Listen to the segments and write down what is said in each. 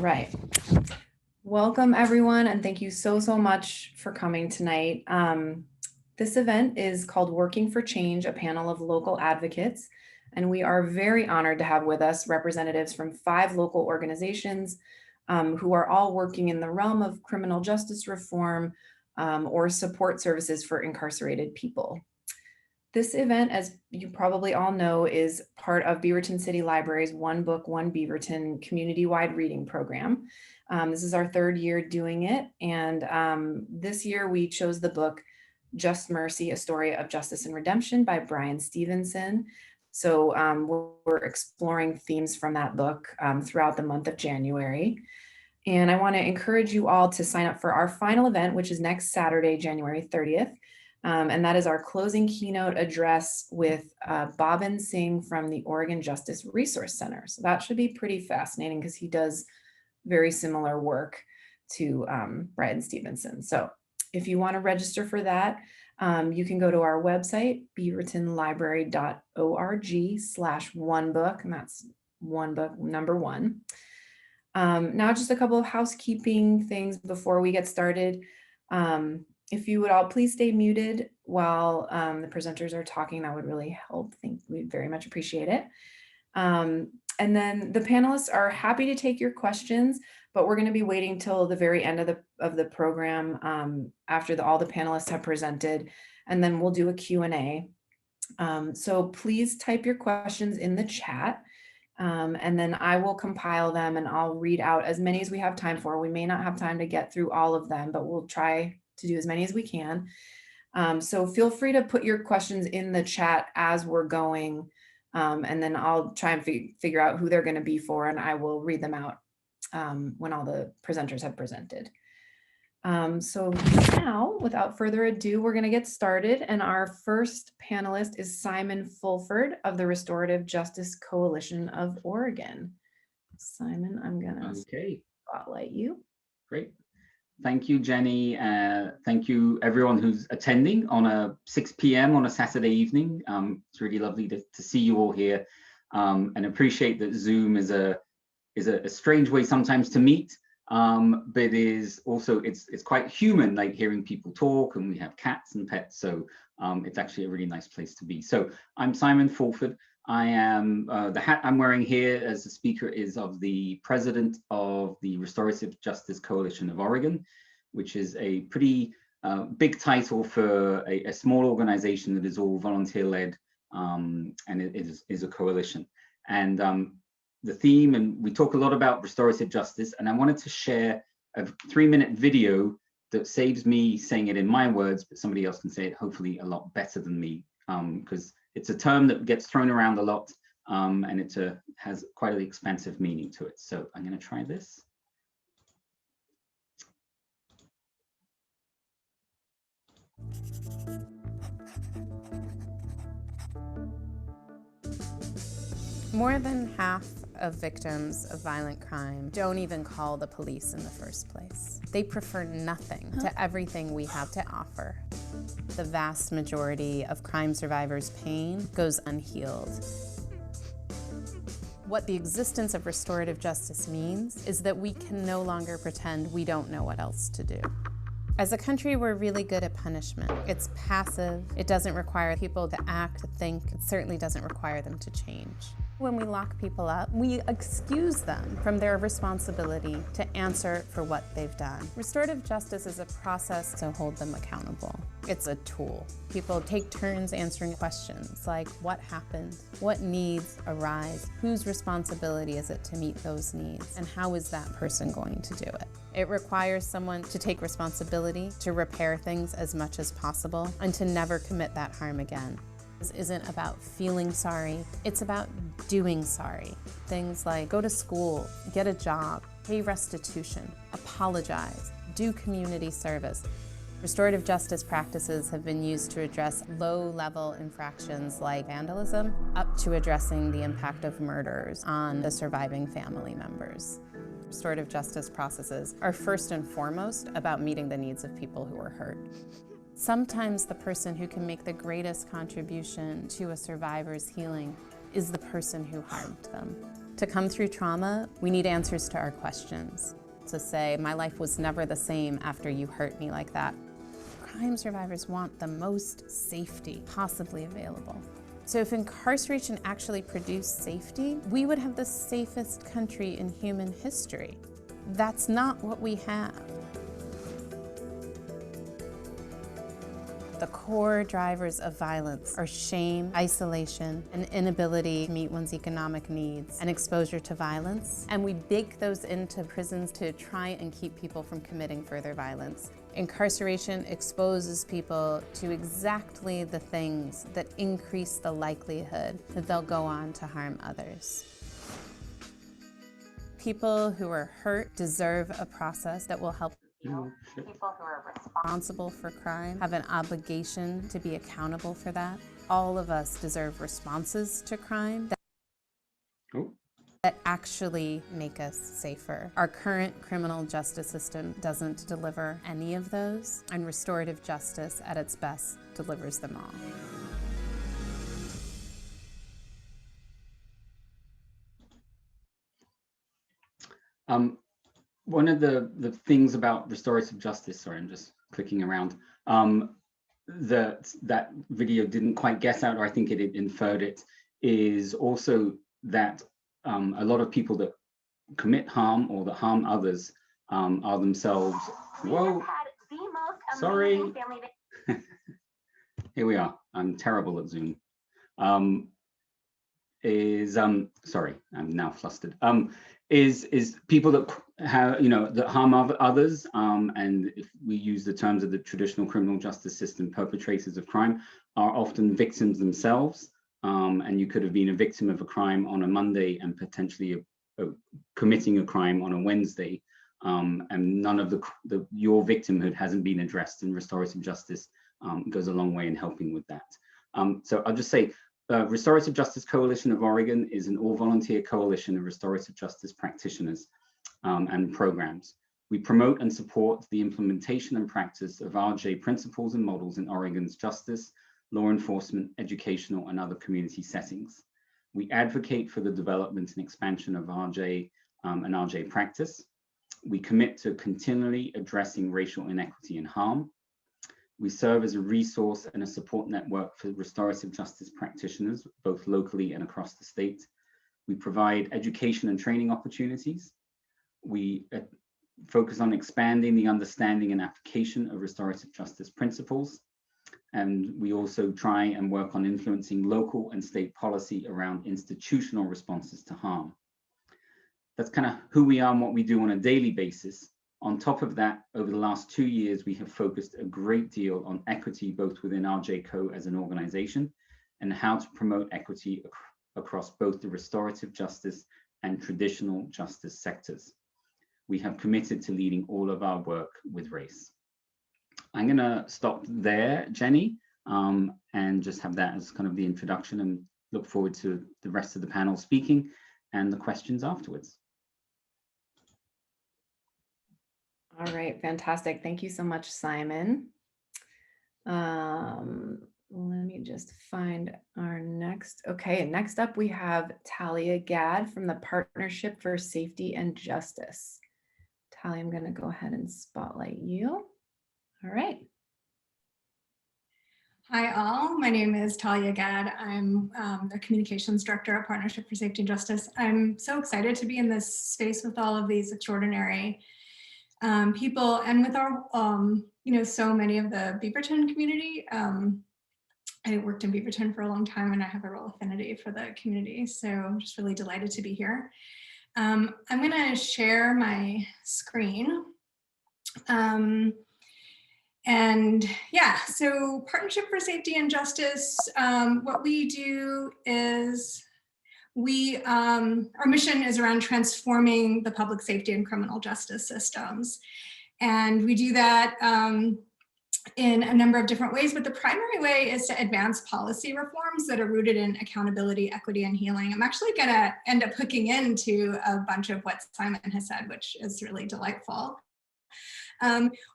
right. Welcome everyone, and thank you so much for coming tonight. This event is called Working for Change, a panel of local advocates, and we are very honored to have with us representatives from 5 local organizations who are all working in the realm of criminal justice reform or support services for incarcerated people. This event, as you probably all know, is part of Beaverton City Library's One Book, One Beaverton community-wide reading program. This is our 3rd year doing it, and this year we chose the book Just Mercy, A Story of Justice and Redemption by Bryan Stevenson. So we're exploring themes from that book throughout the month of January. And I want to encourage you all to sign up for our final event, which is next Saturday, January 30th. And that is our closing keynote address with Bobbin, Singh from the Oregon Justice Resource Center. So that should be pretty fascinating because he does very similar work to Bryan Stevenson. So if you want to register for that, you can go to our website, beavertonlibrary.org/onebook, and that's one book, number 1. Now just a couple of housekeeping things before we get started. If you would all please stay muted while the presenters are talking, that would really help. We'd very much appreciate it. And then the panelists are happy to take your questions, but we're going to be waiting till the very end of the program after all the panelists have presented, and then we'll do a Q&A. So please type your questions in the chat, and then I will compile them and I'll read out as many as we have time for. We may not have time to get through all of them, but we'll try to do as many as we can. So feel free to put your questions in the chat as we're going, and then I'll try and figure out who they're going to be for, and I will read them out when all the presenters have presented. So now, without further ado, we're going to get started, and our first panelist is Simon Fulford of the Restorative Justice Coalition of Oregon. Simon, I'm going to spotlight you. Great. Thank you, Jenny. Thank you, everyone who's attending on a 6 p.m. on a Saturday evening. It's really lovely to see you all here, and appreciate that Zoom is a strange way sometimes to meet, but is also it's quite human, like hearing people talk, and we have cats and pets, so it's actually a really nice place to be. So I'm Simon Fulford. I am the hat I'm wearing here as a speaker is of the president of the Restorative Justice Coalition of Oregon, which is a pretty big title for a small organization that is all volunteer-led, and it is a coalition. And the theme, and we talk a lot about restorative justice, and I wanted to share a 3-minute video that saves me saying it in my words, but somebody else can say it hopefully a lot better than me, because it's a term that gets thrown around a lot, and it has quite an expansive meaning to it. So I'm going to try this. More than half of victims of violent crime don't even call the police in the first place. They prefer nothing to everything we have to offer. The vast majority of crime survivors' pain goes unhealed. What the existence of restorative justice means is that we can no longer pretend we don't know what else to do. As a country, we're really good at punishment. It's passive, it doesn't require people to act, to think, it certainly doesn't require them to change. When we lock people up, we excuse them from their responsibility to answer for what they've done. Restorative justice is a process to hold them accountable. It's a tool. People take turns answering questions like what happened, what needs arise, whose responsibility is it to meet those needs, and how is that person going to do it? It requires someone to take responsibility, to repair things as much as possible, and to never commit that harm again. This isn't about feeling sorry, it's about doing sorry. Things like go to school, get a job, pay restitution, apologize, do community service. Restorative justice practices have been used to address low-level infractions like vandalism, up to addressing the impact of murders on the surviving family members. Restorative justice processes are first and foremost about meeting the needs of people who are hurt. Sometimes the person who can make the greatest contribution to a survivor's healing is the person who harmed them. To come through trauma, we need answers to our questions. To say, my life was never the same after you hurt me like that. Crime survivors want the most safety possibly available. So if incarceration actually produced safety, we would have the safest country in human history. That's not what we have. The core drivers of violence are shame, isolation, an inability to meet one's economic needs, and exposure to violence. And we bake those into prisons to try and keep people from committing further violence. Incarceration exposes people to exactly the things that increase the likelihood that they'll go on to harm others. People who are hurt deserve a process that will help. People who are responsible for crime have an obligation to be accountable for that. All of us deserve responses to crime that actually make us safer. Our current criminal justice system doesn't deliver any of those, and restorative justice at its best delivers them all. One of the things about restorative justice, sorry, I'm just clicking around, that video didn't quite get out, or I think it inferred it, is also that a lot of people that commit harm or that harm others are themselves, whoa, sorry, here we are, I'm terrible at Zoom, sorry, I'm now flustered, is people that have, that harm others, and if we use the terms of the traditional criminal justice system, perpetrators of crime are often victims themselves, and you could have been a victim of a crime on a Monday and potentially committing a crime on a Wednesday, and none of your victimhood hasn't been addressed, and restorative justice goes a long way in helping with that. So I'll just say, Restorative Justice Coalition of Oregon is an all-volunteer coalition of restorative justice practitioners and programs. We promote and support the implementation and practice of RJ principles and models in Oregon's justice, law enforcement, educational, and other community settings. We advocate for the development and expansion of RJ and RJ practice. We commit to continually addressing racial inequity and harm. We serve as a resource and a support network for restorative justice practitioners, both locally and across the state. We provide education and training opportunities. We focus on expanding the understanding and application of restorative justice principles. And we also try and work on influencing local and state policy around institutional responses to harm. That's kind of who we are and what we do on a daily basis. On top of that, over the last 2 years, we have focused a great deal on equity, both within RJCO as an organization, and how to promote equity across both the restorative justice and traditional justice sectors. We have committed to leading all of our work with race. I'm gonna stop there, Jenny, and just have that as kind of the introduction, and look forward to the rest of the panel speaking and the questions afterwards. All right, fantastic. Thank you so much, Simon. Let me just find our next. Okay, next up we have Talia Gadd from the Partnership for Safety and Justice. Talia, I'm going to go ahead and spotlight you. All right. Hi all, my name is Talia Gadd. I'm the Communications Director at Partnership for Safety and Justice. I'm so excited to be in this space with all of these extraordinary people, and with our, so many of the Beaverton community. I worked in Beaverton for a long time and I have a real affinity for the community. So I'm just really delighted to be here. I'm gonna share my screen. And yeah, so Partnership for Safety and Justice, what we do is our mission is around transforming the public safety and criminal justice systems. And we do that in a number of different ways, but the primary way is to advance policy reforms that are rooted in accountability, equity, and healing. I'm actually gonna end up hooking into a bunch of what Simon has said, which is really delightful.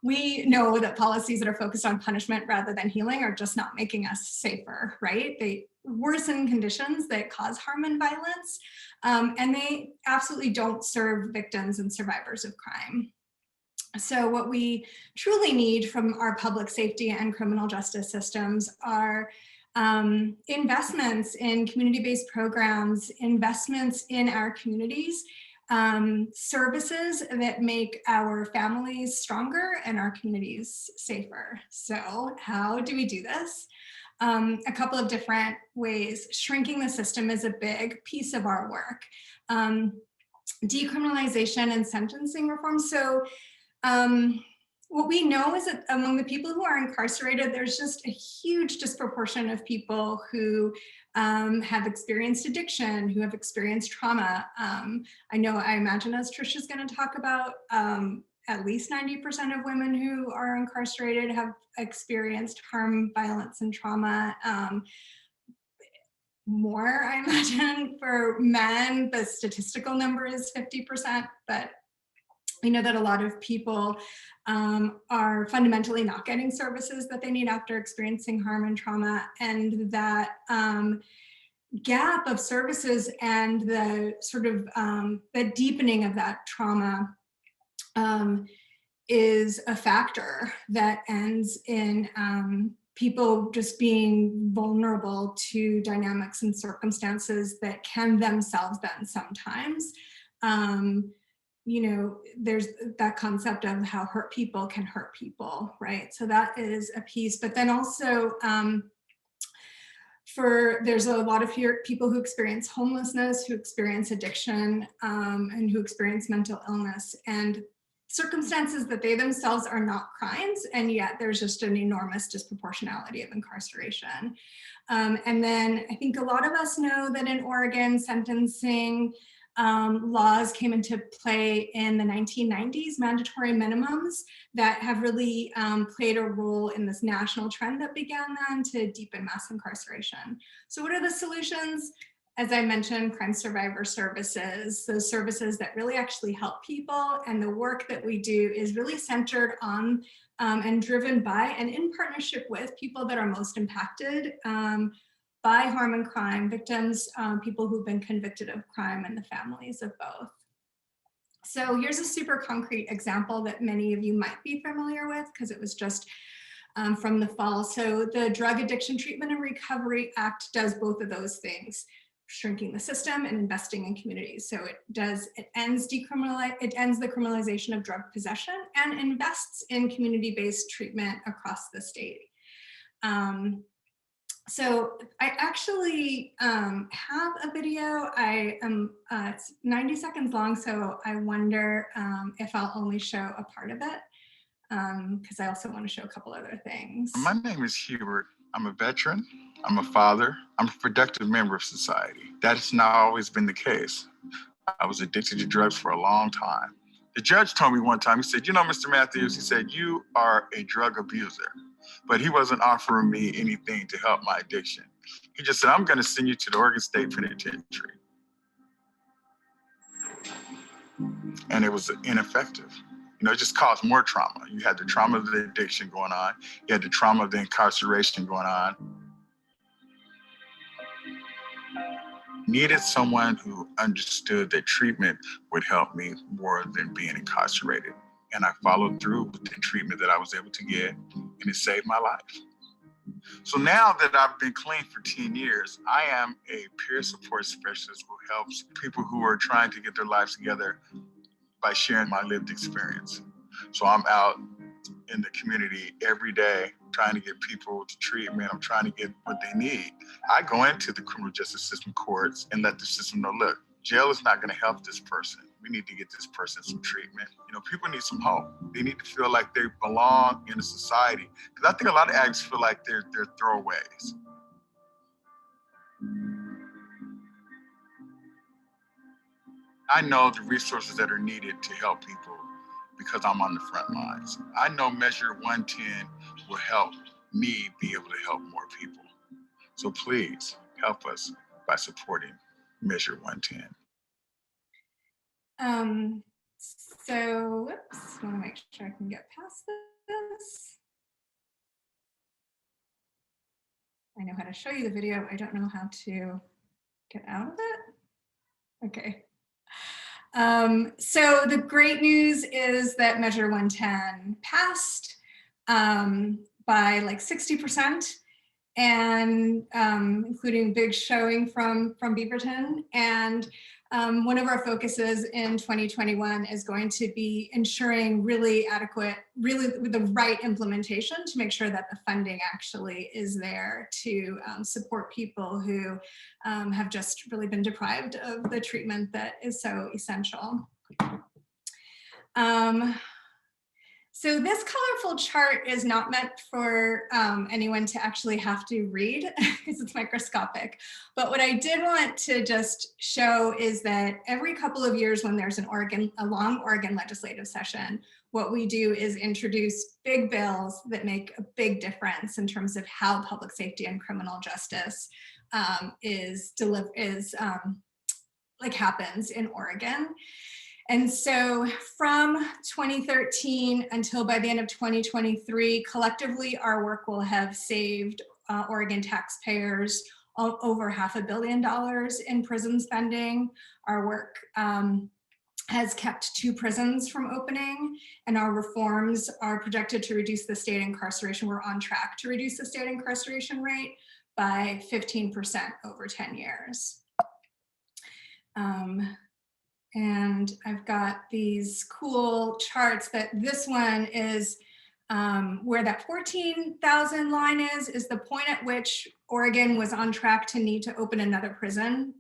We know that policies that are focused on punishment rather than healing are just not making us safer, right? They worsen conditions that cause harm and violence, and they absolutely don't serve victims and survivors of crime. So what we truly need from our public safety and criminal justice systems are investments in community-based programs, investments in our communities, services that make our families stronger and our communities safer. So how do we do this? A couple of different ways. Shrinking the system is a big piece of our work. Decriminalization and sentencing reform. So what we know is that among the people who are incarcerated, there's just a huge disproportion of people who have experienced addiction, who have experienced trauma. I imagine, as Trish is going to talk about, at least 90% of women who are incarcerated have experienced harm, violence, and trauma. More, I imagine, for men, the statistical number is 50%, but we know that a lot of people are fundamentally not getting services that they need after experiencing harm and trauma, and that gap of services and the sort of the deepening of that trauma is a factor that ends in people just being vulnerable to dynamics and circumstances that can themselves then sometimes there's that concept of how hurt people can hurt people, right? So that is a piece. But then also there's a lot of people who experience homelessness, who experience addiction, and who experience mental illness, and circumstances that they themselves are not crimes, and yet there's just an enormous disproportionality of incarceration. And then I think a lot of us know that in Oregon, sentencing laws came into play in the 1990s, mandatory minimums that have really played a role in this national trend that began then to deepen mass incarceration. So what are the solutions? As I mentioned, crime survivor services, those services that really actually help people, and the work that we do is really centered on and driven by and in partnership with people that are most impacted by harm and crime, victims, people who've been convicted of crime, and the families of both. So here's a super concrete example that many of you might be familiar with because it was just from the fall. So the Drug Addiction Treatment and Recovery Act does both of those things, shrinking the system and investing in communities. So it ends the criminalization of drug possession and invests in community-based treatment across the state. So I actually have a video. It's 90 seconds long, so I wonder if I'll only show a part of it, because I also want to show a couple other things. My name is Hubert. I'm a veteran. I'm a father. I'm a productive member of society. That has not always been the case. I was addicted to drugs for a long time. The judge told me one time, he said, Mr. Matthews, he said, you are a drug abuser. But he wasn't offering me anything to help my addiction. He just said, I'm going to send you to the Oregon State Penitentiary. And it was ineffective. It just caused more trauma. You had the trauma of the addiction going on. You had the trauma of the incarceration going on. Needed someone who understood that treatment would help me more than being incarcerated. And I followed through with the treatment that I was able to get, and it saved my life. So now that I've been clean for 10 years, I am a peer support specialist who helps people who are trying to get their lives together by sharing my lived experience. So I'm out in the community every day trying to get people to treatment. I'm trying to get what they need. I go into the criminal justice system courts and let the system know, look, jail is not going to help this person. We need to get this person some treatment. People need some hope. They need to feel like they belong in a society. Because I think a lot of addicts feel like they're throwaways. I know the resources that are needed to help people because I'm on the front lines. I know Measure 110 will help me be able to help more people. So please help us by supporting Measure 110. So, whoops, want to make sure I can get past this. I know how to show you the video. I don't know how to get out of it. Okay. So the great news is that Measure 110 passed by like 60%, and including big showing from Beaverton. And one of our focuses in 2021 is going to be ensuring really adequate, really with the right implementation to make sure that the funding actually is there to support people who have just really been deprived of the treatment that is so essential. So this colorful chart is not meant for anyone to actually have to read because it's microscopic. But what I did want to just show is that every couple of years when there's a long Oregon legislative session, what we do is introduce big bills that make a big difference in terms of how public safety and criminal justice happens in Oregon. And so from 2013 until by the end of 2023, collectively, our work will have saved Oregon taxpayers over $500 million in prison spending. Our work has kept 2 prisons from opening, and our reforms are projected to reduce the state incarceration. We're on track to reduce the state incarceration rate by 15% over 10 years. And I've got these cool charts that this one is where that 14,000 line is the point at which Oregon was on track to need to open another prison,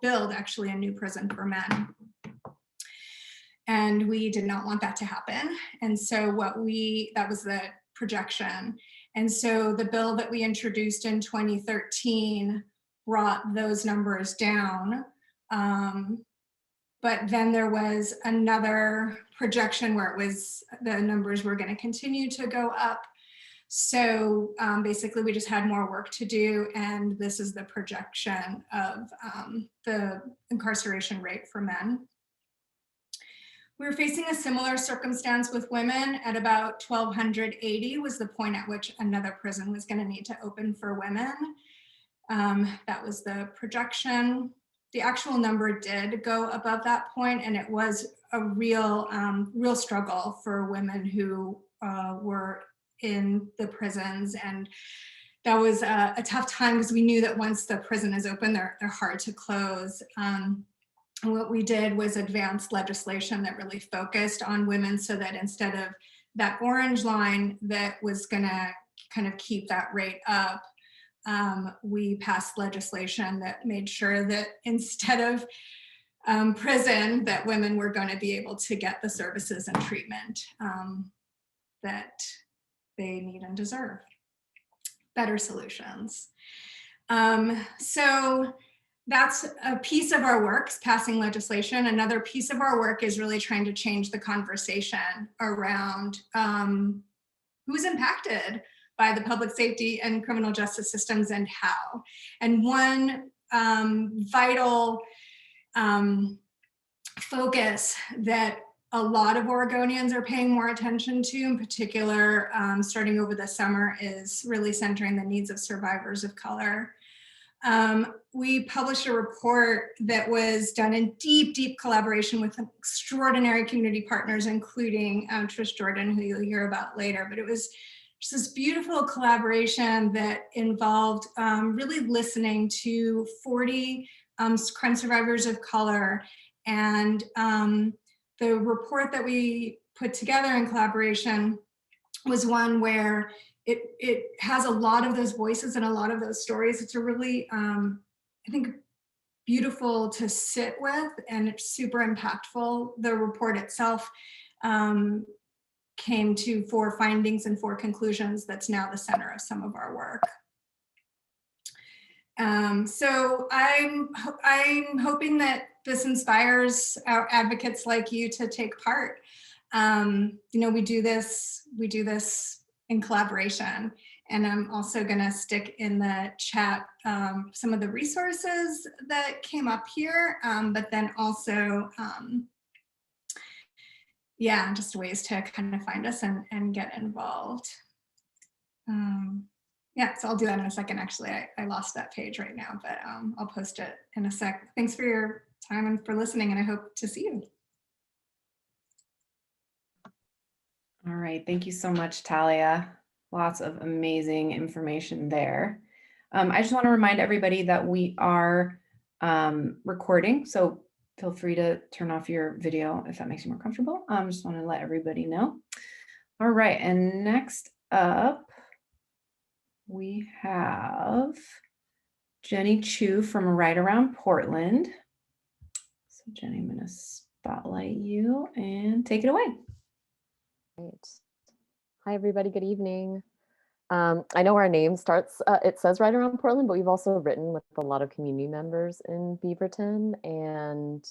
build actually a new prison for men. And we did not want that to happen. And so that was the projection. And so the bill that we introduced in 2013 brought those numbers down. But then there was another projection where the numbers were going to continue to go up. So basically we just had more work to do. And this is the projection of the incarceration rate for men. We were facing a similar circumstance with women. At about 1,280 was the point at which another prison was going to need to open for women. That was the projection. The actual number did go above that point, and it was a real struggle for women who were in the prisons. And that was a tough time because we knew that once the prison is open, they're hard to close. And what we did was advance legislation that really focused on women, so that instead of that orange line that was gonna kind of keep that rate up, we passed legislation that made sure that instead of prison, that women were going to be able to get the services and treatment that they need and deserve. Better solutions. So that's a piece of our work, passing legislation. Another piece of our work is really trying to change the conversation around who's impacted by the public safety and criminal justice systems and how. And one vital focus that a lot of Oregonians are paying more attention to, in particular, starting over the summer, is really centering the needs of survivors of color. We published a report that was done in deep collaboration with extraordinary community partners, including Trish Jordan, who you'll hear about later. But it was just this beautiful collaboration that involved really listening to 40 crime survivors of color. And the report that we put together in collaboration was one where it has a lot of those voices and a lot of those stories. It's a really, I think, beautiful to sit with, and it's super impactful. The report itself came to 4 findings and 4 conclusions that's now the center of some of our work. So I'm hoping that this inspires our advocates like you to take part. We do this in collaboration. And I'm also gonna stick in the chat some of the resources that came up here, but then also, just ways to kind of find us and get involved. So I'll do that in a second. Actually, I lost that page right now, but I'll post it in a sec. Thanks for your time and for listening, and I hope to see you. All right, thank you so much, Talia. Lots of amazing information there. I just want to remind everybody that we are recording, so feel free to turn off your video if that makes you more comfortable. Just want to let everybody know. All right, and next up, we have Jenny Chu from Right Around Portland. So Jenny, I'm going to spotlight you and take it away. Great. Hi, everybody. Good evening. I know our name starts, it says Right Around Portland, but we've also written with a lot of community members in Beaverton. And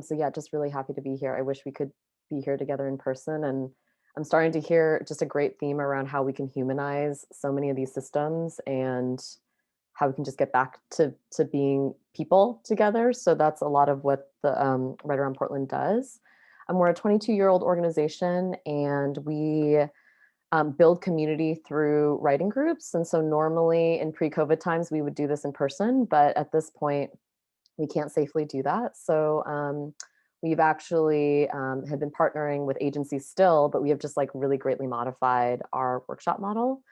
so yeah, just really happy to be here. I wish we could be here together in person. And I'm starting to hear just a great theme around how we can humanize so many of these systems and how we can just get back to being people together. So that's a lot of what the Right Around Portland does. We're a 22-year-old organization, and we build community through writing groups. And so normally in pre-COVID times, we would do this in person, but at this point, we can't safely do that. So we've actually have been partnering with agencies still, but we have just like really greatly modified our workshop model.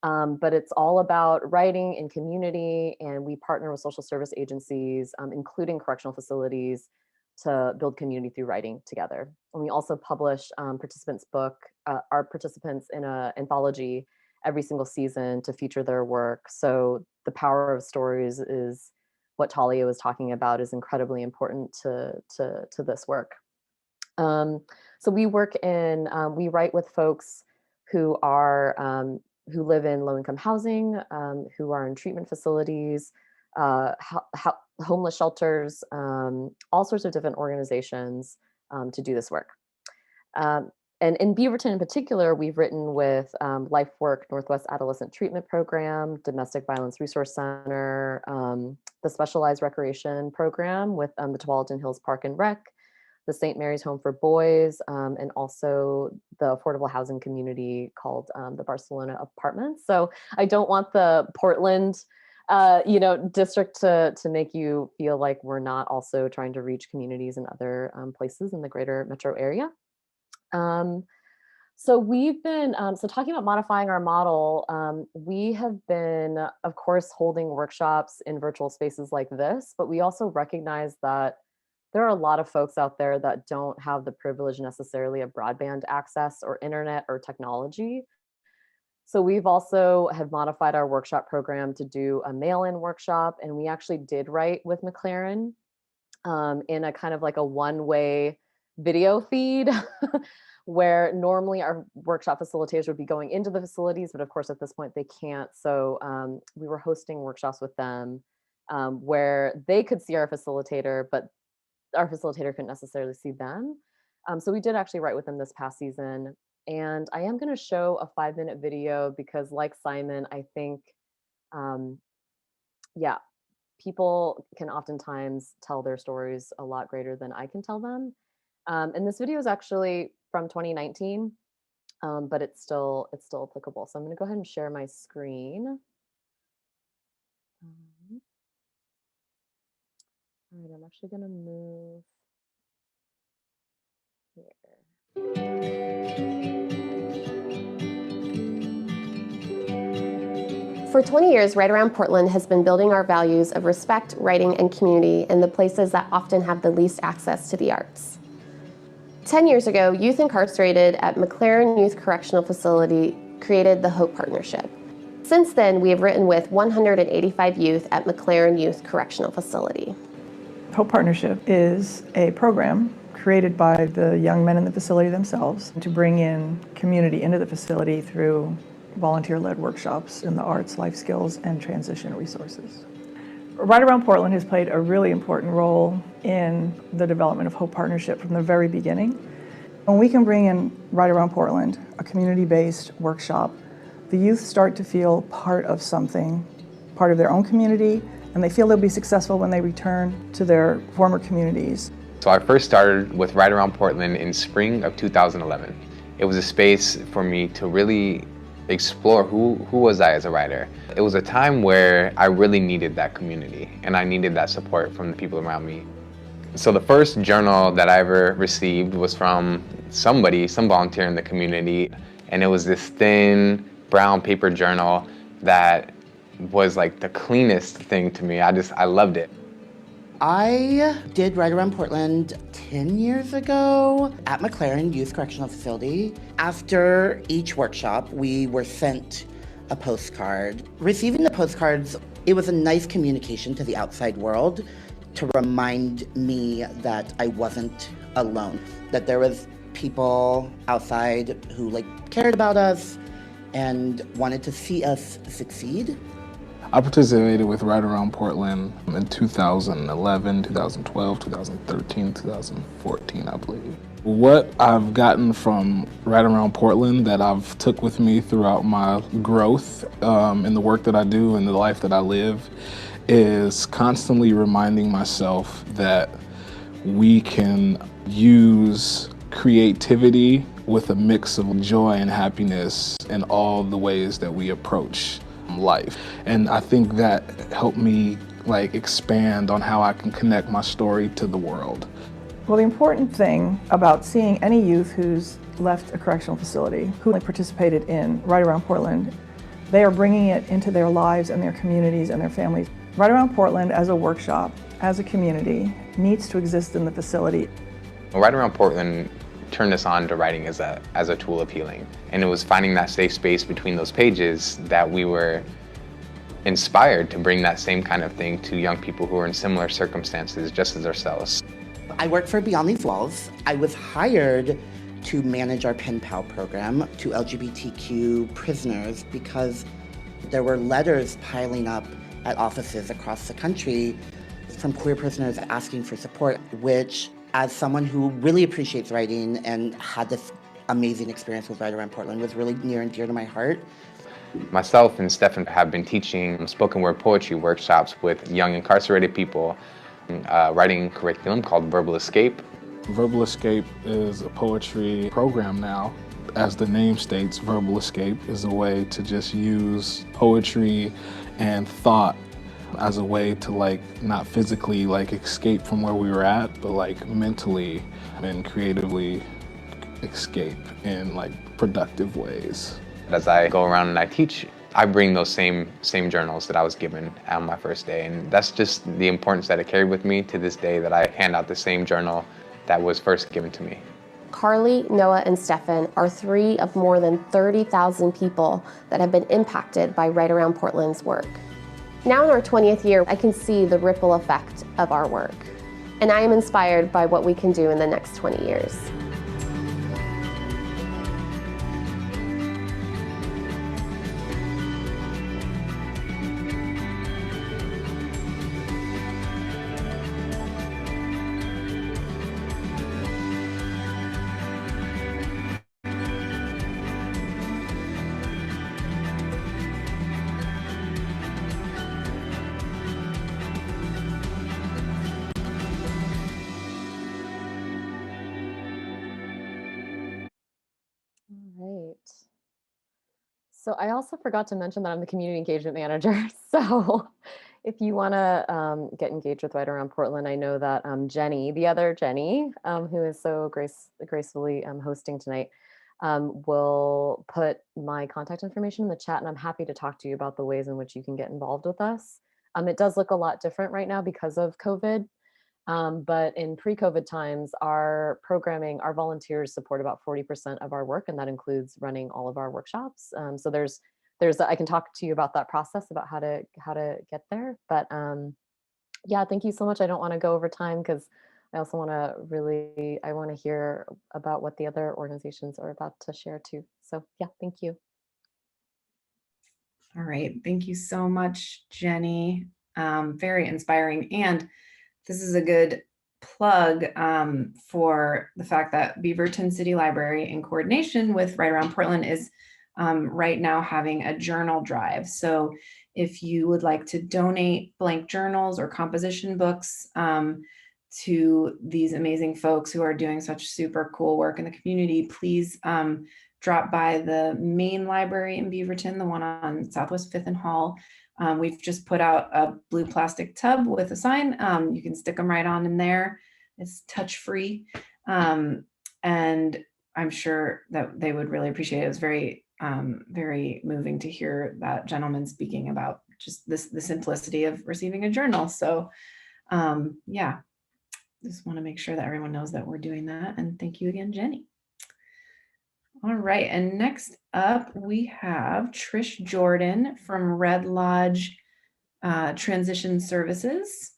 But it's all about writing in community, and we partner with social service agencies, including correctional facilities, to build community through writing together. And we also publish participants' our participants in an anthology every single season to feature their work. So the power of stories is what Talia was talking about, is incredibly important to this work. So we we write with folks who are who live in low-income housing, who are in treatment facilities, homeless shelters, all sorts of different organizations to do this work. And in Beaverton in particular, we've written with LifeWork Northwest Adolescent Treatment Program, Domestic Violence Resource Center, the Specialized Recreation Program with the Tualatin Hills Park and Rec, the St. Mary's Home for Boys, and also the affordable housing community called the Barcelona Apartments. So I don't want the Portland district to make you feel like we're not also trying to reach communities in other places in the greater metro area. So we've been, so talking about modifying our model, we have been, of course, holding workshops in virtual spaces like this, but we also recognize that there are a lot of folks out there that don't have the privilege necessarily of broadband access or internet or technology. So we've also have modified our workshop program to do a mail-in workshop, and we actually did write with McLaren in a kind of like a one-way video feed where normally our workshop facilitators would be going into the facilities, but of course at this point they can't. So we were hosting workshops with them where they could see our facilitator, but our facilitator couldn't necessarily see them. So we did actually write with them this past season. And I am going to show a 5-minute video because, like Simon, I think, yeah, people can oftentimes tell their stories a lot greater than I can tell them. And this video is actually from 2019, but it's still applicable. So I'm going to go ahead and share my screen. All right, I'm actually going to move here. For 20 years, Right Around Portland has been building our values of respect, writing, and community in the places that often have the least access to the arts. 10 years ago, youth incarcerated at McLaren Youth Correctional Facility created the Hope Partnership. Since then, we have written with 185 youth at McLaren Youth Correctional Facility. Hope Partnership is a program created by the young men in the facility themselves to bring in community into the facility through volunteer-led workshops in the arts, life skills, and transition resources. Right Around Portland has played a really important role in the development of Hope Partnership from the very beginning. When we can bring in Right Around Portland, a community-based workshop, the youth start to feel part of something, part of their own community, and they feel they'll be successful when they return to their former communities. So I first started with Right Around Portland in spring of 2011. It was a space for me to really explore who was I as a writer. It was a time where I really needed that community and I needed that support from the people around me. So the first journal that I ever received was from somebody, some volunteer in the community, and it was this thin brown paper journal that was like the cleanest thing to me. I loved it. I did Right Around Portland 10 years ago at McLaren Youth Correctional Facility. After each workshop, we were sent a postcard. Receiving the postcards, it was a nice communication to the outside world to remind me that I wasn't alone, that there was people outside who cared about us and wanted to see us succeed. I participated with Right Around Portland in 2011, 2012, 2013, 2014, I believe. What I've gotten from Right Around Portland that I've took with me throughout my growth in the work that I do and the life that I live is constantly reminding myself that we can use creativity with a mix of joy and happiness in all the ways that we approach life. And I think that helped me expand on how I can connect my story to the world. Well, the important thing about seeing any youth who's left a correctional facility, who participated in Right Around Portland, they are bringing it into their lives and their communities and their families. Right Around Portland as a workshop, as a community, needs to exist in the facility. Right Around Portland turned us on to writing as a tool of healing. And it was finding that safe space between those pages that we were inspired to bring that same kind of thing to young people who are in similar circumstances just as ourselves. I work for Beyond These Walls. I was hired to manage our Pen Pal program to LGBTQ prisoners because there were letters piling up at offices across the country from queer prisoners asking for support, which, as someone who really appreciates writing and had this amazing experience with Right Around Portland, was really near and dear to my heart. Myself and Stefan have been teaching spoken word poetry workshops with young incarcerated people, writing curriculum called Verbal Escape. Verbal Escape is a poetry program now. As the name states, Verbal Escape is a way to just use poetry and thought as a way to not physically escape from where we were at, but mentally and creatively escape in productive ways. As I go around and I teach, I bring those same journals that I was given on my first day, and that's just the importance that it carried with me to this day, that I hand out the same journal that was first given to me. Carly, Noah, and Stefan are 3 of more than 30,000 people that have been impacted by Right Around Portland's work. Now in our 20th year, I can see the ripple effect of our work, and I am inspired by what we can do in the next 20 years. All right. So I also forgot to mention that I'm the community engagement manager. So if you want to get engaged with Right Around Portland, I know that Jenny, the other Jenny, who is so gracefully hosting tonight, will put my contact information in the chat, and I'm happy to talk to you about the ways in which you can get involved with us. It does look a lot different right now because of COVID. But in pre-COVID times, our programming, our volunteers support about 40% of our work, and that includes running all of our workshops. So I can talk to you about that process, about how to get there. But yeah, thank you so much. I don't want to go over time because I also want to hear about what the other organizations are about to share too. So yeah, thank you. All right, thank you so much, Jenny. Very inspiring. And this is a good plug for the fact that Beaverton City Library, in coordination with Right Around Portland, is right now having a journal drive. So if you would like to donate blank journals or composition books to these amazing folks who are doing such super cool work in the community, please drop by the main library in Beaverton, the one on Southwest 5th and Hall. We've just put out a blue plastic tub with a sign. You can stick them right on in there. is touch-free. And I'm sure that they would really appreciate it. It was very, very moving to hear that gentleman speaking about just the simplicity of receiving a journal. So yeah, just want to make sure that everyone knows that we're doing that. And thank you again, Jenny. All right, and next up we have Trish Jordan from Red Lodge Transition Services.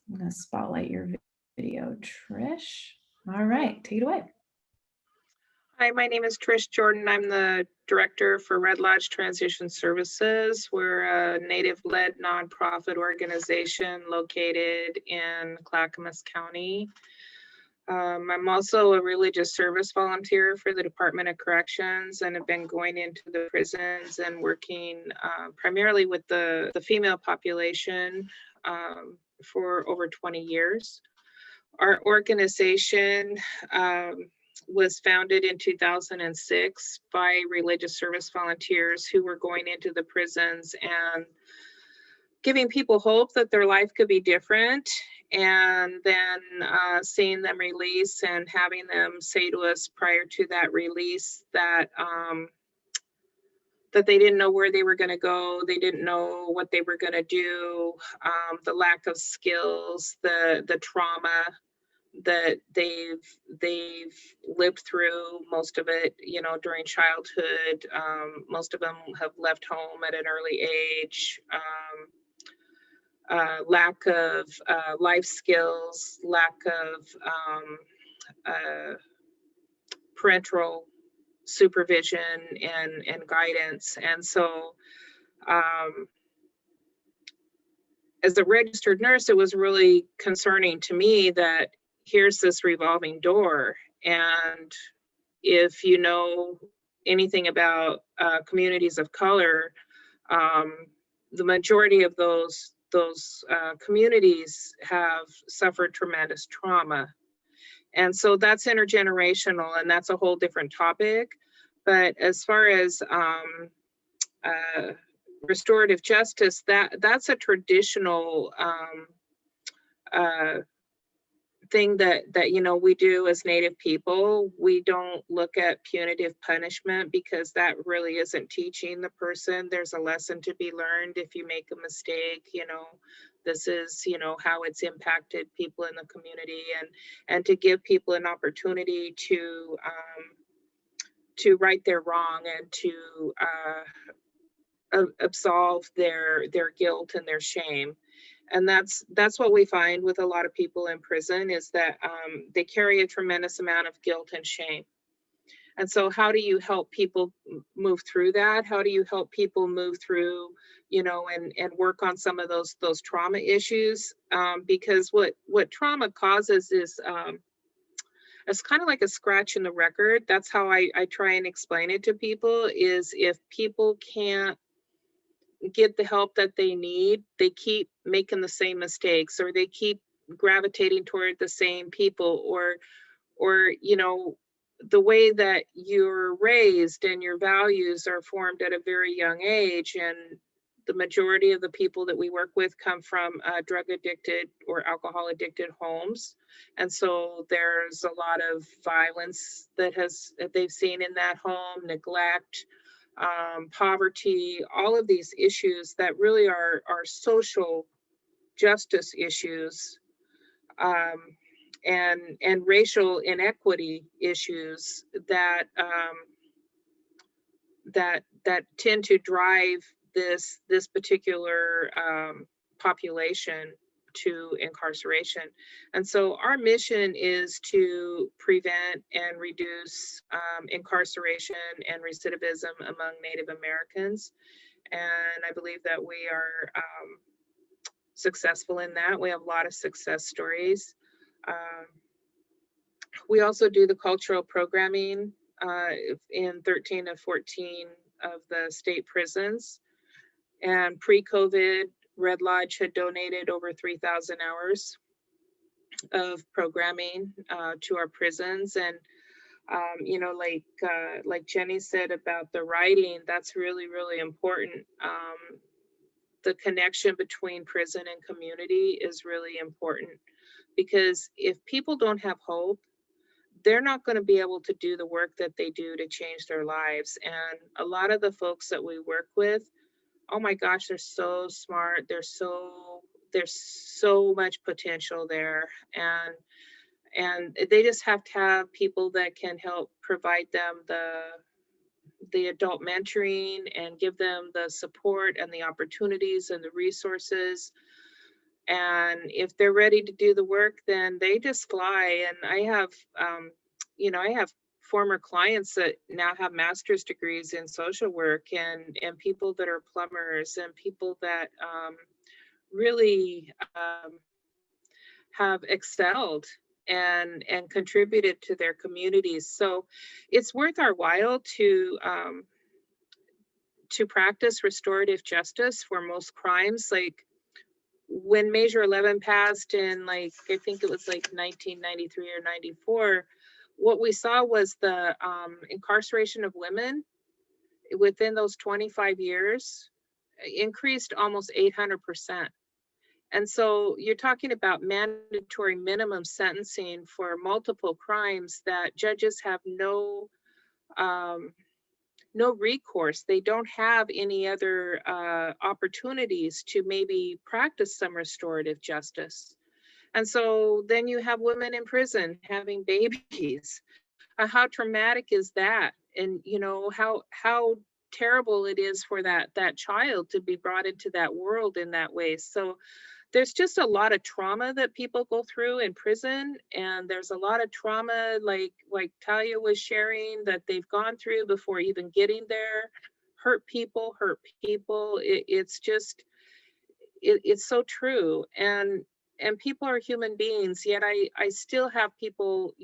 I'm going to spotlight your video, Trish. All right, take it away. Hi, my name is Trish Jordan. I'm the director for Red Lodge Transition Services. We're a Native-led nonprofit organization located in Clackamas County. I'm also a religious service volunteer for the Department of Corrections and have been going into the prisons and working primarily with the female population for over 20 years. Our organization was founded in 2006 by religious service volunteers who were going into the prisons and giving people hope that their life could be different, and then seeing them release and having them say to us prior to that release that that they didn't know where they were going to go, they didn't know what they were going to do, the lack of skills, the trauma that they've lived through, most of it, you know, during childhood. Most of them have left home at an early age. Lack of life skills, lack of parental supervision and guidance. And so as a registered nurse, it was really concerning to me that here's this revolving door. And if you know anything about communities of color, the majority of those communities have suffered tremendous trauma. And so that's intergenerational, and that's a whole different topic. But as far as restorative justice, that's a traditional thing that you know we do as Native people. We don't look at punitive punishment because that really isn't teaching the person. There's a lesson to be learned if you make a mistake. You know, this is, you know, how it's impacted people in the community, and to give people an opportunity to right their wrong and to absolve their guilt and their shame. And that's what we find with a lot of people in prison, is that they carry a tremendous amount of guilt and shame. And so how do you help people move through that? How do you help people move through, you know, and work on some of those trauma issues? Because what trauma causes is it's kind of like a scratch in the record. That's how I try and explain it to people, is if people can't get the help that they need, they keep making the same mistakes, or they keep gravitating toward the same people, or you know, the way that you're raised and your values are formed at a very young age. And the majority of the people that we work with come from drug addicted or alcohol addicted homes, and so there's a lot of violence that they've seen in that home, neglect, poverty, all of these issues that really are social justice issues, and racial inequity issues that that tend to drive this particular population to incarceration. And so our mission is to prevent and reduce incarceration and recidivism among Native Americans. And I believe that we are successful in that. We have a lot of success stories. We also do the cultural programming in 13 of 14 of the state prisons. And pre-COVID, Red Lodge had donated over 3,000 hours of programming to our prisons. And you know, like Jenny said about the writing, that's really, really important. The connection between prison and community is really important. because if people don't have hope, they're not going to be able to do the work that they do to change their lives. And a lot of the folks that we work with, oh my gosh, they're so smart. There's so much potential there. And they just have to have people that can help provide them the adult mentoring and give them the support and the opportunities and the resources. And if they're ready to do the work, then they just fly. And I have, I have former clients that now have master's degrees in social work, and people that are plumbers, and people that really have excelled and contributed to their communities. So it's worth our while to practice restorative justice for most crimes. Like when Measure 11 passed in, like, I think it was like 1993 or 94, what we saw was the incarceration of women within those 25 years increased almost 800%. And so you're talking about mandatory minimum sentencing for multiple crimes that judges have no recourse. They don't have any other opportunities to maybe practice some restorative justice. And so then you have women in prison having babies. How traumatic is that? And how terrible it is for that child to be brought into that world in that way. So there's just a lot of trauma that people go through in prison, and there's a lot of trauma like Talia was sharing that they've gone through before even getting there. Hurt people. It's so true. And people are human beings, yet I still have people,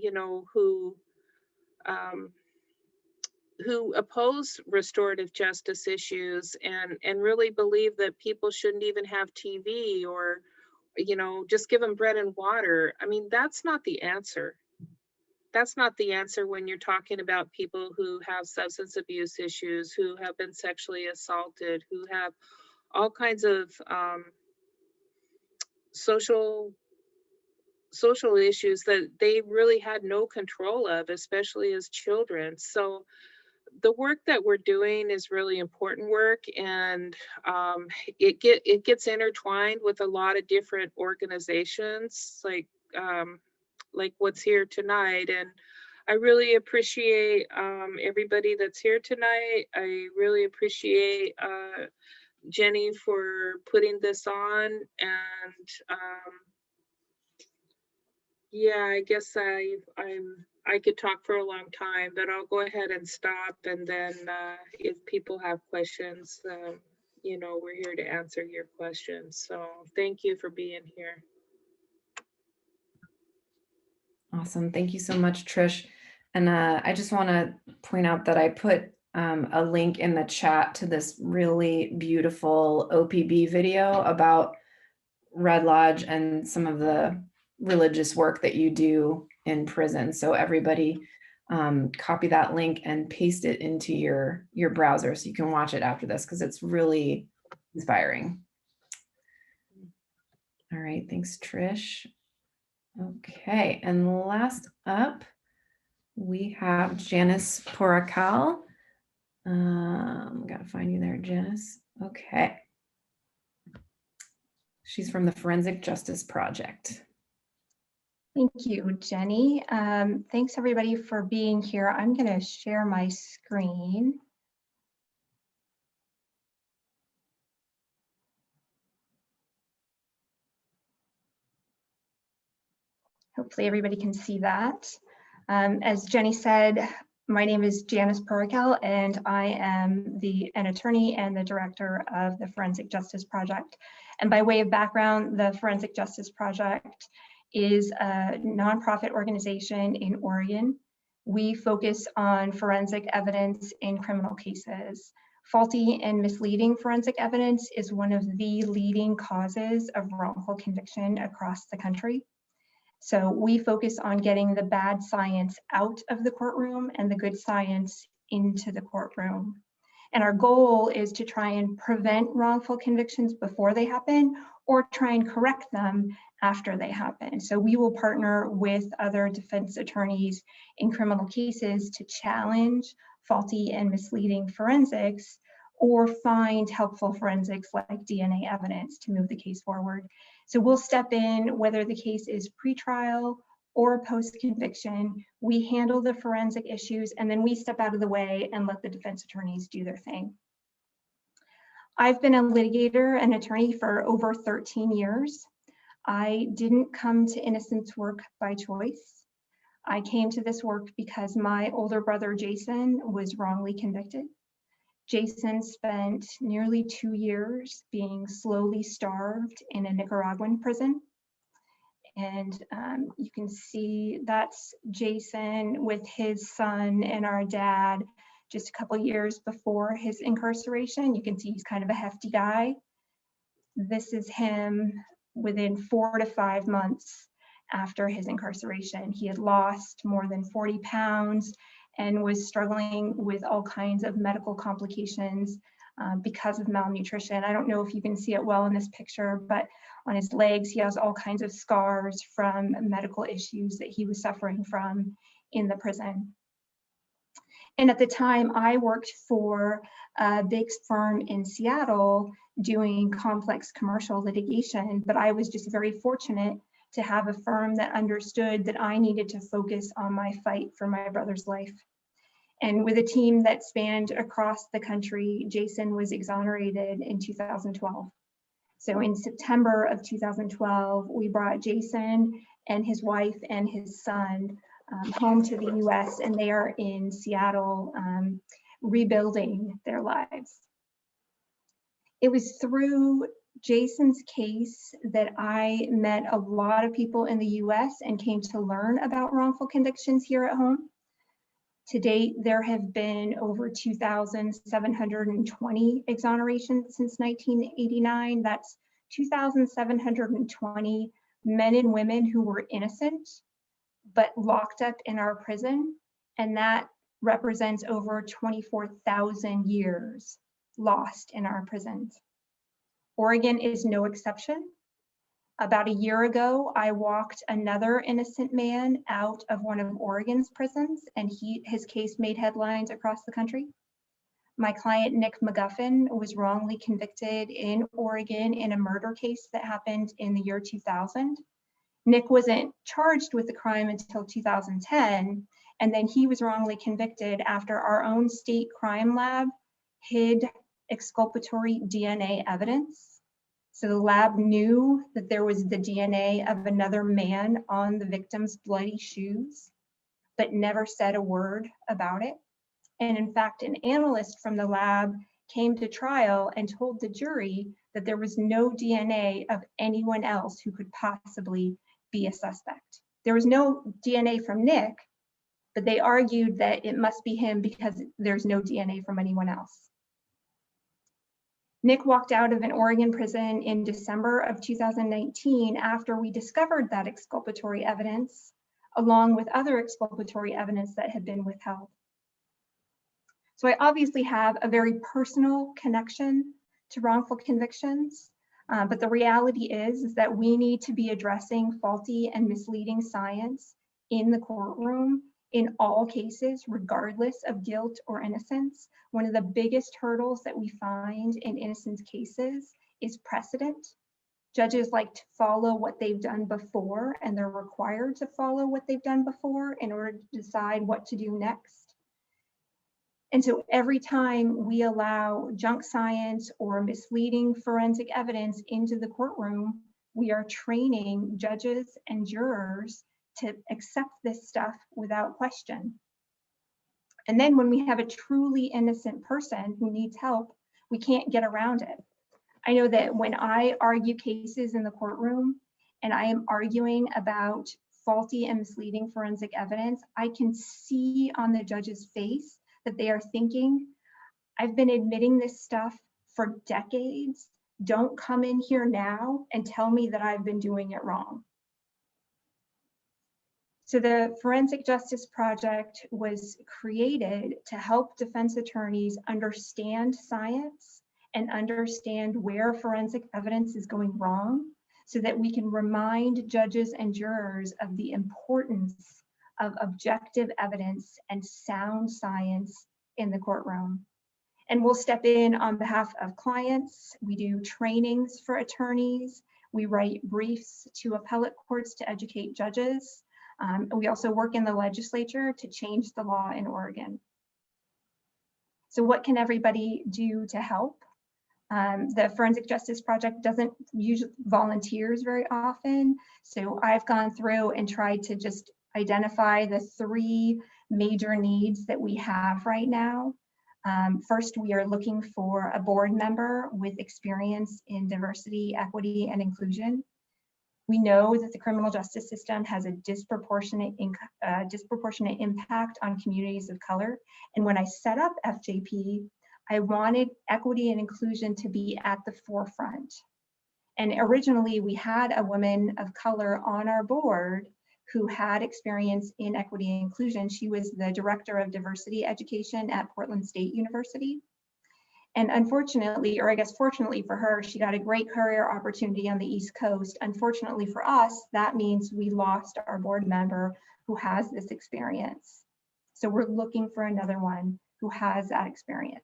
who oppose restorative justice issues and really believe that people shouldn't even have TV, or, just give them bread and water. I mean, that's not the answer. That's not the answer when you're talking about people who have substance abuse issues, who have been sexually assaulted, who have all kinds of social issues that they really had no control of, especially as children. So the work that we're doing is really important work, and it gets intertwined with a lot of different organizations, like what's here tonight. And I really appreciate everybody that's here tonight. I really appreciate Jenny for putting this on, and yeah, I guess I could talk for a long time, but I'll go ahead and stop. And then if people have questions, we're here to answer your questions. So thank you for being here. Awesome. Thank you so much, Trish. And I just want to point out that I put a link in the chat to this really beautiful OPB video about Red Lodge and some of the religious work that you do in prison. So everybody copy that link and paste it into your browser so you can watch it after this, because it's really inspiring. All right, thanks, Trish. Okay, and last up, we have Janice Poracal. Gotta find you there, Janice. Okay. She's from the Forensic Justice Project. Thank you, Jenny. Thanks everybody for being here. I'm going to share my screen. Hopefully everybody can see that. As Jenny said, my name is Janice Poracal, and I am an attorney and the director of the Forensic Justice Project. And by way of background, the Forensic Justice Project is a nonprofit organization in Oregon. We focus on forensic evidence in criminal cases. Faulty and misleading forensic evidence is one of the leading causes of wrongful conviction across the country. So we focus on getting the bad science out of the courtroom and the good science into the courtroom. And our goal is to try and prevent wrongful convictions before they happen, or try and correct them after they happen. So we will partner with other defense attorneys in criminal cases to challenge faulty and misleading forensics or find helpful forensics like DNA evidence to move the case forward. So we'll step in whether the case is pretrial or post-conviction. We handle the forensic issues and then we step out of the way and let the defense attorneys do their thing. I've been a litigator and attorney for over 13 years. I didn't come to innocence work by choice. I came to this work because my older brother, Jason, was wrongly convicted. Jason spent nearly 2 years being slowly starved in a Nicaraguan prison. And you can see that's Jason with his son and our dad just a couple years before his incarceration. You can see he's kind of a hefty guy. This is him within 4 to 5 months after his incarceration. He had lost more than 40 pounds and was struggling with all kinds of medical complications because of malnutrition. I don't know if you can see it well in this picture, but on his legs, he has all kinds of scars from medical issues that he was suffering from in the prison. And at the time, I worked for a big firm in Seattle doing complex commercial litigation, but I was just very fortunate to have a firm that understood that I needed to focus on my fight for my brother's life. And with a team that spanned across the country, Jason was exonerated in 2012. So in September of 2012, we brought Jason and his wife and his son home to the US, and they are in Seattle rebuilding their lives. It was through Jason's case that I met a lot of people in the US and came to learn about wrongful convictions here at home. To date, there have been over 2,720 exonerations since 1989. That's 2,720 men and women who were innocent, but locked up in our prison. And that represents over 24,000 years lost in our prisons. Oregon is no exception. About a year ago, I walked another innocent man out of one of Oregon's prisons, and his case made headlines across the country. My client, Nick Mcguffin, was wrongly convicted in Oregon in a murder case that happened in the year 2000. Nick wasn't charged with the crime until 2010, and then he was wrongly convicted after our own state crime lab hid exculpatory DNA evidence. So the lab knew that there was the DNA of another man on the victim's bloody shoes, but never said a word about it. And in fact, an analyst from the lab came to trial and told the jury that there was no DNA of anyone else who could possibly be a suspect. There was no DNA from Nick, but they argued that it must be him because there's no DNA from anyone else. Nick walked out of an Oregon prison in December of 2019 after we discovered that exculpatory evidence, along with other exculpatory evidence that had been withheld. So I obviously have a very personal connection to wrongful convictions, but the reality is that we need to be addressing faulty and misleading science in the courtroom in all cases, regardless of guilt or innocence. One of the biggest hurdles that we find in innocence cases is precedent. Judges like to follow what they've done before, and they're required to follow what they've done before in order to decide what to do next. And so every time we allow junk science or misleading forensic evidence into the courtroom, we are training judges and jurors to accept this stuff without question. And then when we have a truly innocent person who needs help, we can't get around it. I know that when I argue cases in the courtroom and I am arguing about faulty and misleading forensic evidence, I can see on the judge's face that they are thinking, I've been admitting this stuff for decades. Don't come in here now and tell me that I've been doing it wrong. So the Forensic Justice Project was created to help defense attorneys understand science and understand where forensic evidence is going wrong so that we can remind judges and jurors of the importance of objective evidence and sound science in the courtroom. And we'll step in on behalf of clients. We do trainings for attorneys. We write briefs to appellate courts to educate judges. And we also work in the legislature to change the law in Oregon. So what can everybody do to help? The Forensic Justice Project doesn't use volunteers very often. So I've gone through and tried to just identify the 3 major needs that we have right now. First, we are looking for a board member with experience in diversity, equity, and inclusion. We know that the criminal justice system has a disproportionate impact on communities of color. And when I set up FJP, I wanted equity and inclusion to be at the forefront. And originally, we had a woman of color on our board who had experience in equity and inclusion. She was the director of diversity education at Portland State University. And unfortunately, or I guess fortunately for her, she got a great career opportunity on the East Coast. Unfortunately for us, that means we lost our board member who has this experience. So we're looking for another one who has that experience.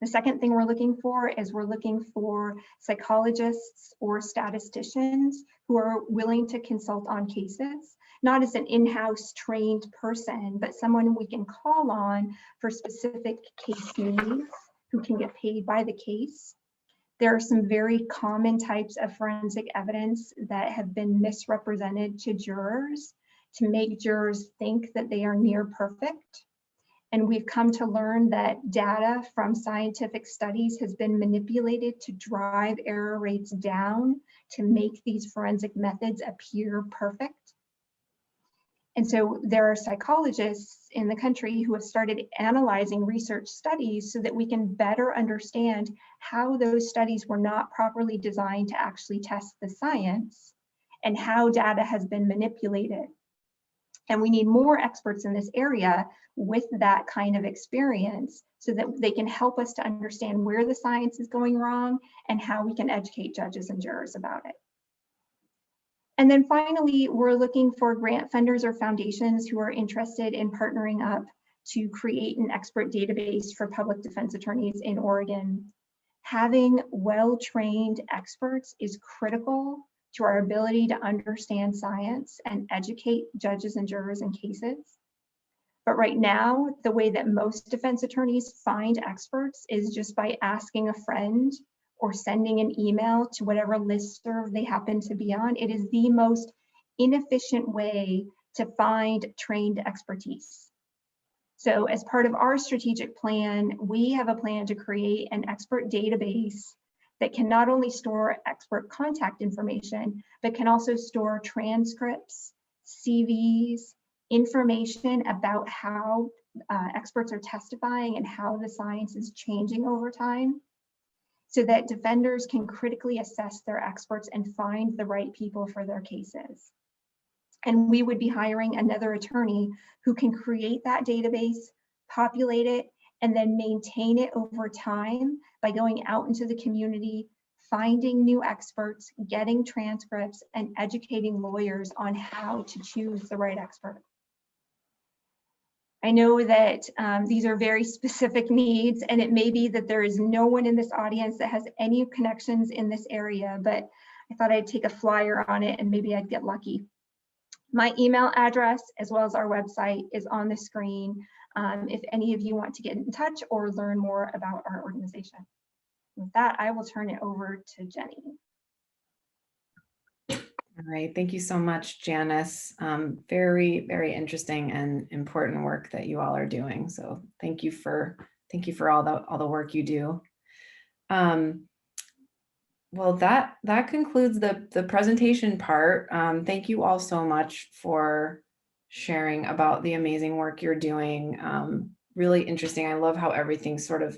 The second thing we're looking for is we're looking for psychologists or statisticians who are willing to consult on cases, not as an in-house trained person, but someone we can call on for specific case needs, who can get paid by the case. There are some very common types of forensic evidence that have been misrepresented to jurors to make jurors think that they are near perfect. And we've come to learn that data from scientific studies has been manipulated to drive error rates down to make these forensic methods appear perfect. And so there are psychologists in the country who have started analyzing research studies so that we can better understand how those studies were not properly designed to actually test the science and how data has been manipulated. And we need more experts in this area with that kind of experience so that they can help us to understand where the science is going wrong and how we can educate judges and jurors about it. And then finally, we're looking for grant funders or foundations who are interested in partnering up to create an expert database for public defense attorneys in Oregon. Having well-trained experts is critical to our ability to understand science and educate judges and jurors in cases. But right now, the way that most defense attorneys find experts is just by asking a friend or sending an email to whatever listserv they happen to be on. It is the most inefficient way to find trained expertise. So as part of our strategic plan, we have a plan to create an expert database that can not only store expert contact information, but can also store transcripts, CVs, information about how experts are testifying and how the science is changing over time, so that defenders can critically assess their experts and find the right people for their cases. And we would be hiring another attorney who can create that database, populate it, and then maintain it over time by going out into the community, finding new experts, getting transcripts, and educating lawyers on how to choose the right expert. I know that these are very specific needs, and it may be that there is no one in this audience that has any connections in this area, but I thought I'd take a flyer on it and maybe I'd get lucky. My email address, as well as our website, is on the screen if any of you want to get in touch or learn more about our organization. With that, I will turn it over to Jenny. All right, thank you so much, Janice. Very, very interesting and important work that you all are doing. So thank you for all the work you do. Well, that concludes the presentation part. Thank you all so much for sharing about the amazing work you're doing. Really interesting. I love how everything sort of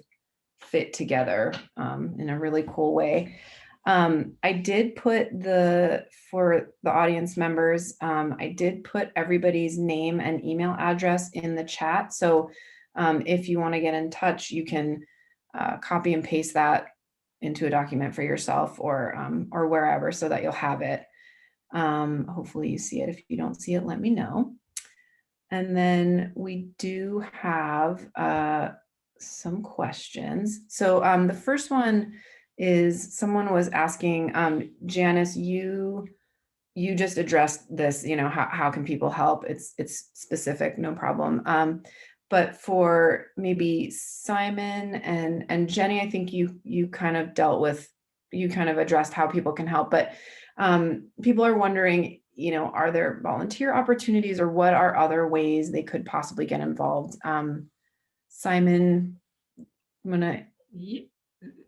fit together in a really cool way. I did put for the audience members, I did put everybody's name and email address in the chat. So if you want to get in touch, you can copy and paste that into a document for yourself or wherever so that you'll have it. Hopefully you see it. If you don't see it, let me know. And then we do have some questions. So the first one is someone was asking, Janice, you just addressed this, how can people help? It's specific, no problem. But for maybe Simon and Jenny, I think you kind of addressed how people can help, but people are wondering, are there volunteer opportunities or what are other ways they could possibly get involved? Simon, I'm gonna.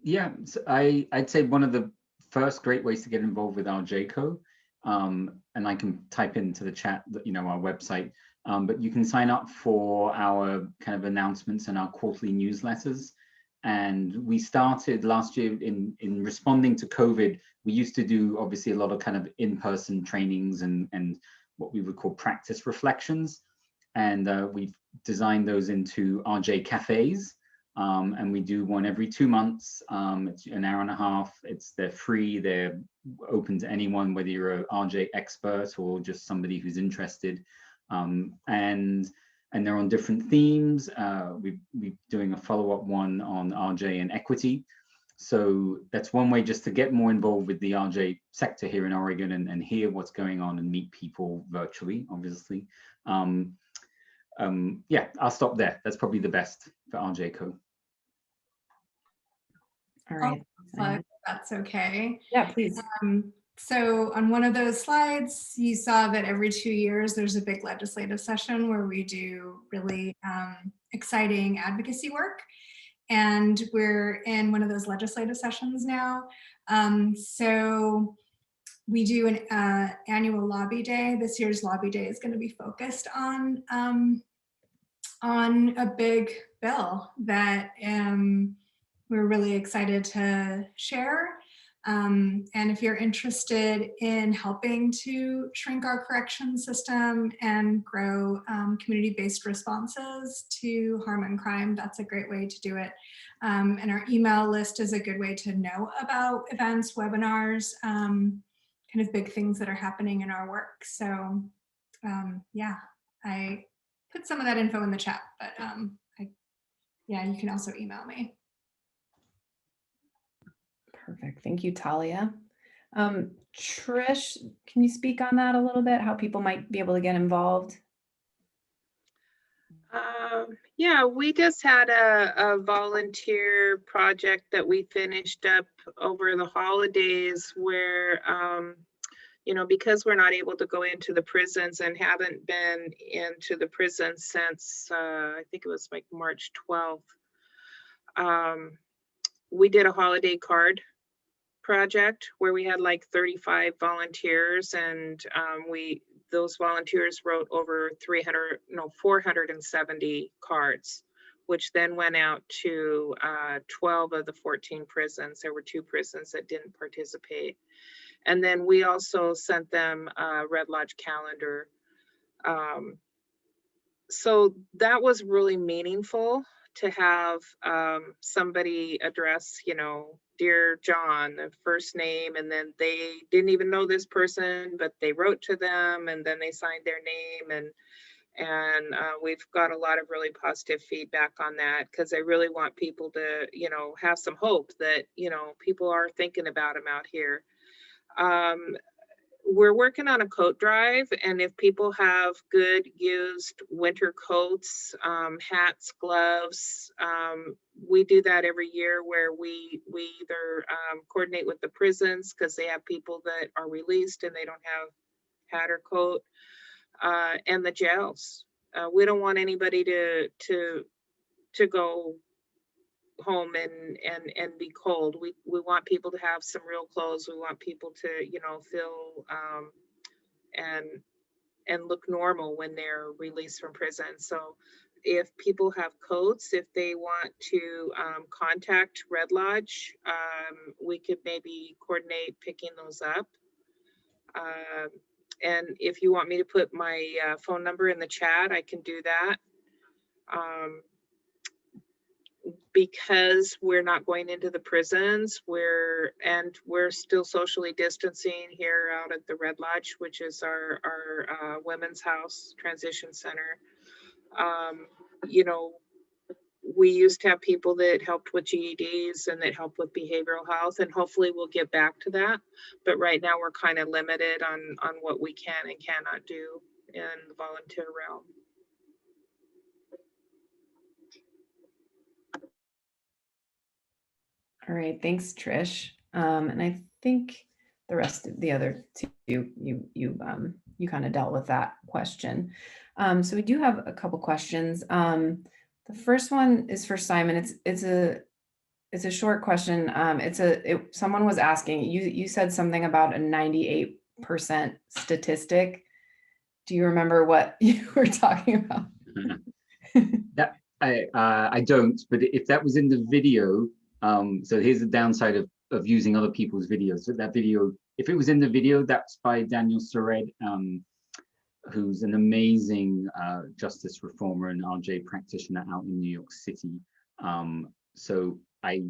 Yeah, so I'd say one of the first great ways to get involved with our JCO, and I can type into the chat, our website, but you can sign up for our kind of announcements and our quarterly newsletters. And we started last year in responding to COVID. We used to do obviously a lot of kind of in-person trainings and what we would call practice reflections. And we've designed those into RJ cafes. And we do one every 2 months. It's an hour and a half. They're free. They're open to anyone, whether you're an RJ expert or just somebody who's interested. And they're on different themes. We're doing a follow-up one on RJ and equity. So that's one way just to get more involved with the RJ sector here in Oregon and hear what's going on and meet people virtually, obviously. Yeah, I'll stop there. That's probably the best for RJCO. All right. If that's okay. Yeah, please. So on one of those slides, you saw that every 2 years, there's a big legislative session where we do really exciting advocacy work. And we're in one of those legislative sessions now. So we do an annual lobby day. This year's lobby day is going to be focused on a big bill that we're really excited to share. And if you're interested in helping to shrink our correction system and grow community-based responses to harm and crime, that's a great way to do it. And our email list is a good way to know about events, webinars, kind of big things that are happening in our work. So yeah, I put some of that info in the chat, but yeah, you can also email me. Perfect. Thank you, Talia. Trish, can you speak on that a little bit, how people might be able to get involved? Yeah, we just had a volunteer project that we finished up over the holidays where, because we're not able to go into the prisons and haven't been into the prison since, I think it was like March 12th. We did a holiday card project where we had like 35 volunteers, and those volunteers wrote over 470 cards, which then went out to 12 of the 14 prisons. There were 2 prisons that didn't participate. And then we also sent them a Red Lodge calendar. So that was really meaningful to have somebody address, Dear John, the first name, and then they didn't even know this person, but they wrote to them and then they signed their name. And we've got a lot of really positive feedback on that, because I really want people to, have some hope that, people are thinking about them out here. We're working on a coat drive, and if people have good used winter coats, hats, gloves, we do that every year where we either coordinate with the prisons because they have people that are released and they don't have hat or coat, and the jails. We don't want anybody to go home and be cold. We want people to have some real clothes. We want people to feel and look normal when they're released from prison. So if people have coats, if they want to contact Red Lodge, we could maybe coordinate picking those up. And if you want me to put my phone number in the chat, I can do that. because we're not going into the prisons, we're still socially distancing here out at the Red Lodge, which is our women's house transition center. You know, we used to have people that helped with GEDs and that helped with behavioral health, and hopefully we'll get back to that. But right now we're kind of limited on what we can and cannot do in the volunteer realm. All right, thanks, Trish. And I think the rest of the other two, you kind of dealt with that question. So we do have a couple questions. The first one is for Simon. It's a short question. Someone was asking, you said something about a 98% statistic. Do you remember what you were talking about? That I don't, but if that was in the video, so here's the downside of using other people's videos. So that video, if it was in the video, that's by Daniel Sored, who's an amazing justice reformer and RJ practitioner out in New York City. So I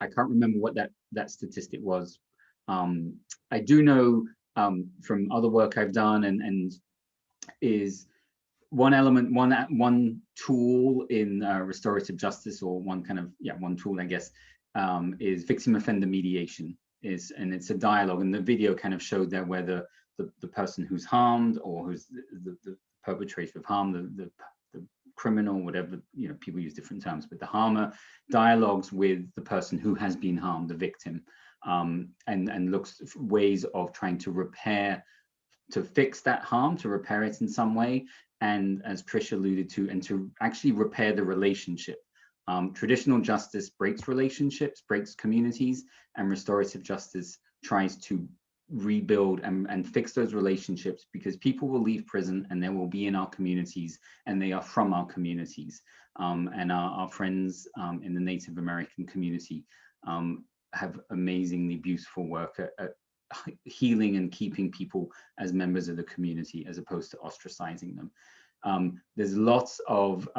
can't remember what that statistic was. I do know from other work I've done and is one element, one tool in restorative justice, or one tool, I guess, is victim offender mediation. And it's a dialogue, and the video kind of showed that whether the person who's harmed or who's the perpetrator of harm, the criminal, whatever, you know, people use different terms, but the harmer dialogues with the person who has been harmed, the victim, and looks for ways of trying to repair, to fix that harm, to repair it in some way, and as Trish alluded to, and to actually repair the relationship. Traditional justice breaks relationships, breaks communities, and restorative justice tries to rebuild and fix those relationships, because people will leave prison and they will be in our communities, and they are from our communities. And our friends in the Native American community have amazingly beautiful work at healing and keeping people as members of the community, as opposed to ostracizing them. There's lots of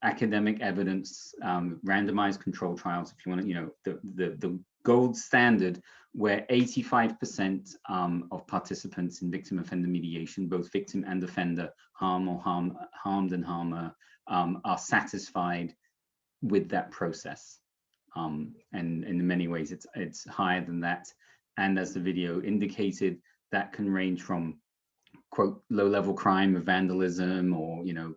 academic evidence, randomized control trials, if you want to, you know, the gold standard, where 85% of participants in victim offender mediation, both victim and offender, harmed and harmer, are satisfied with that process. And in many ways, it's higher than that. And as the video indicated, that can range from, quote, low-level crime of vandalism or you know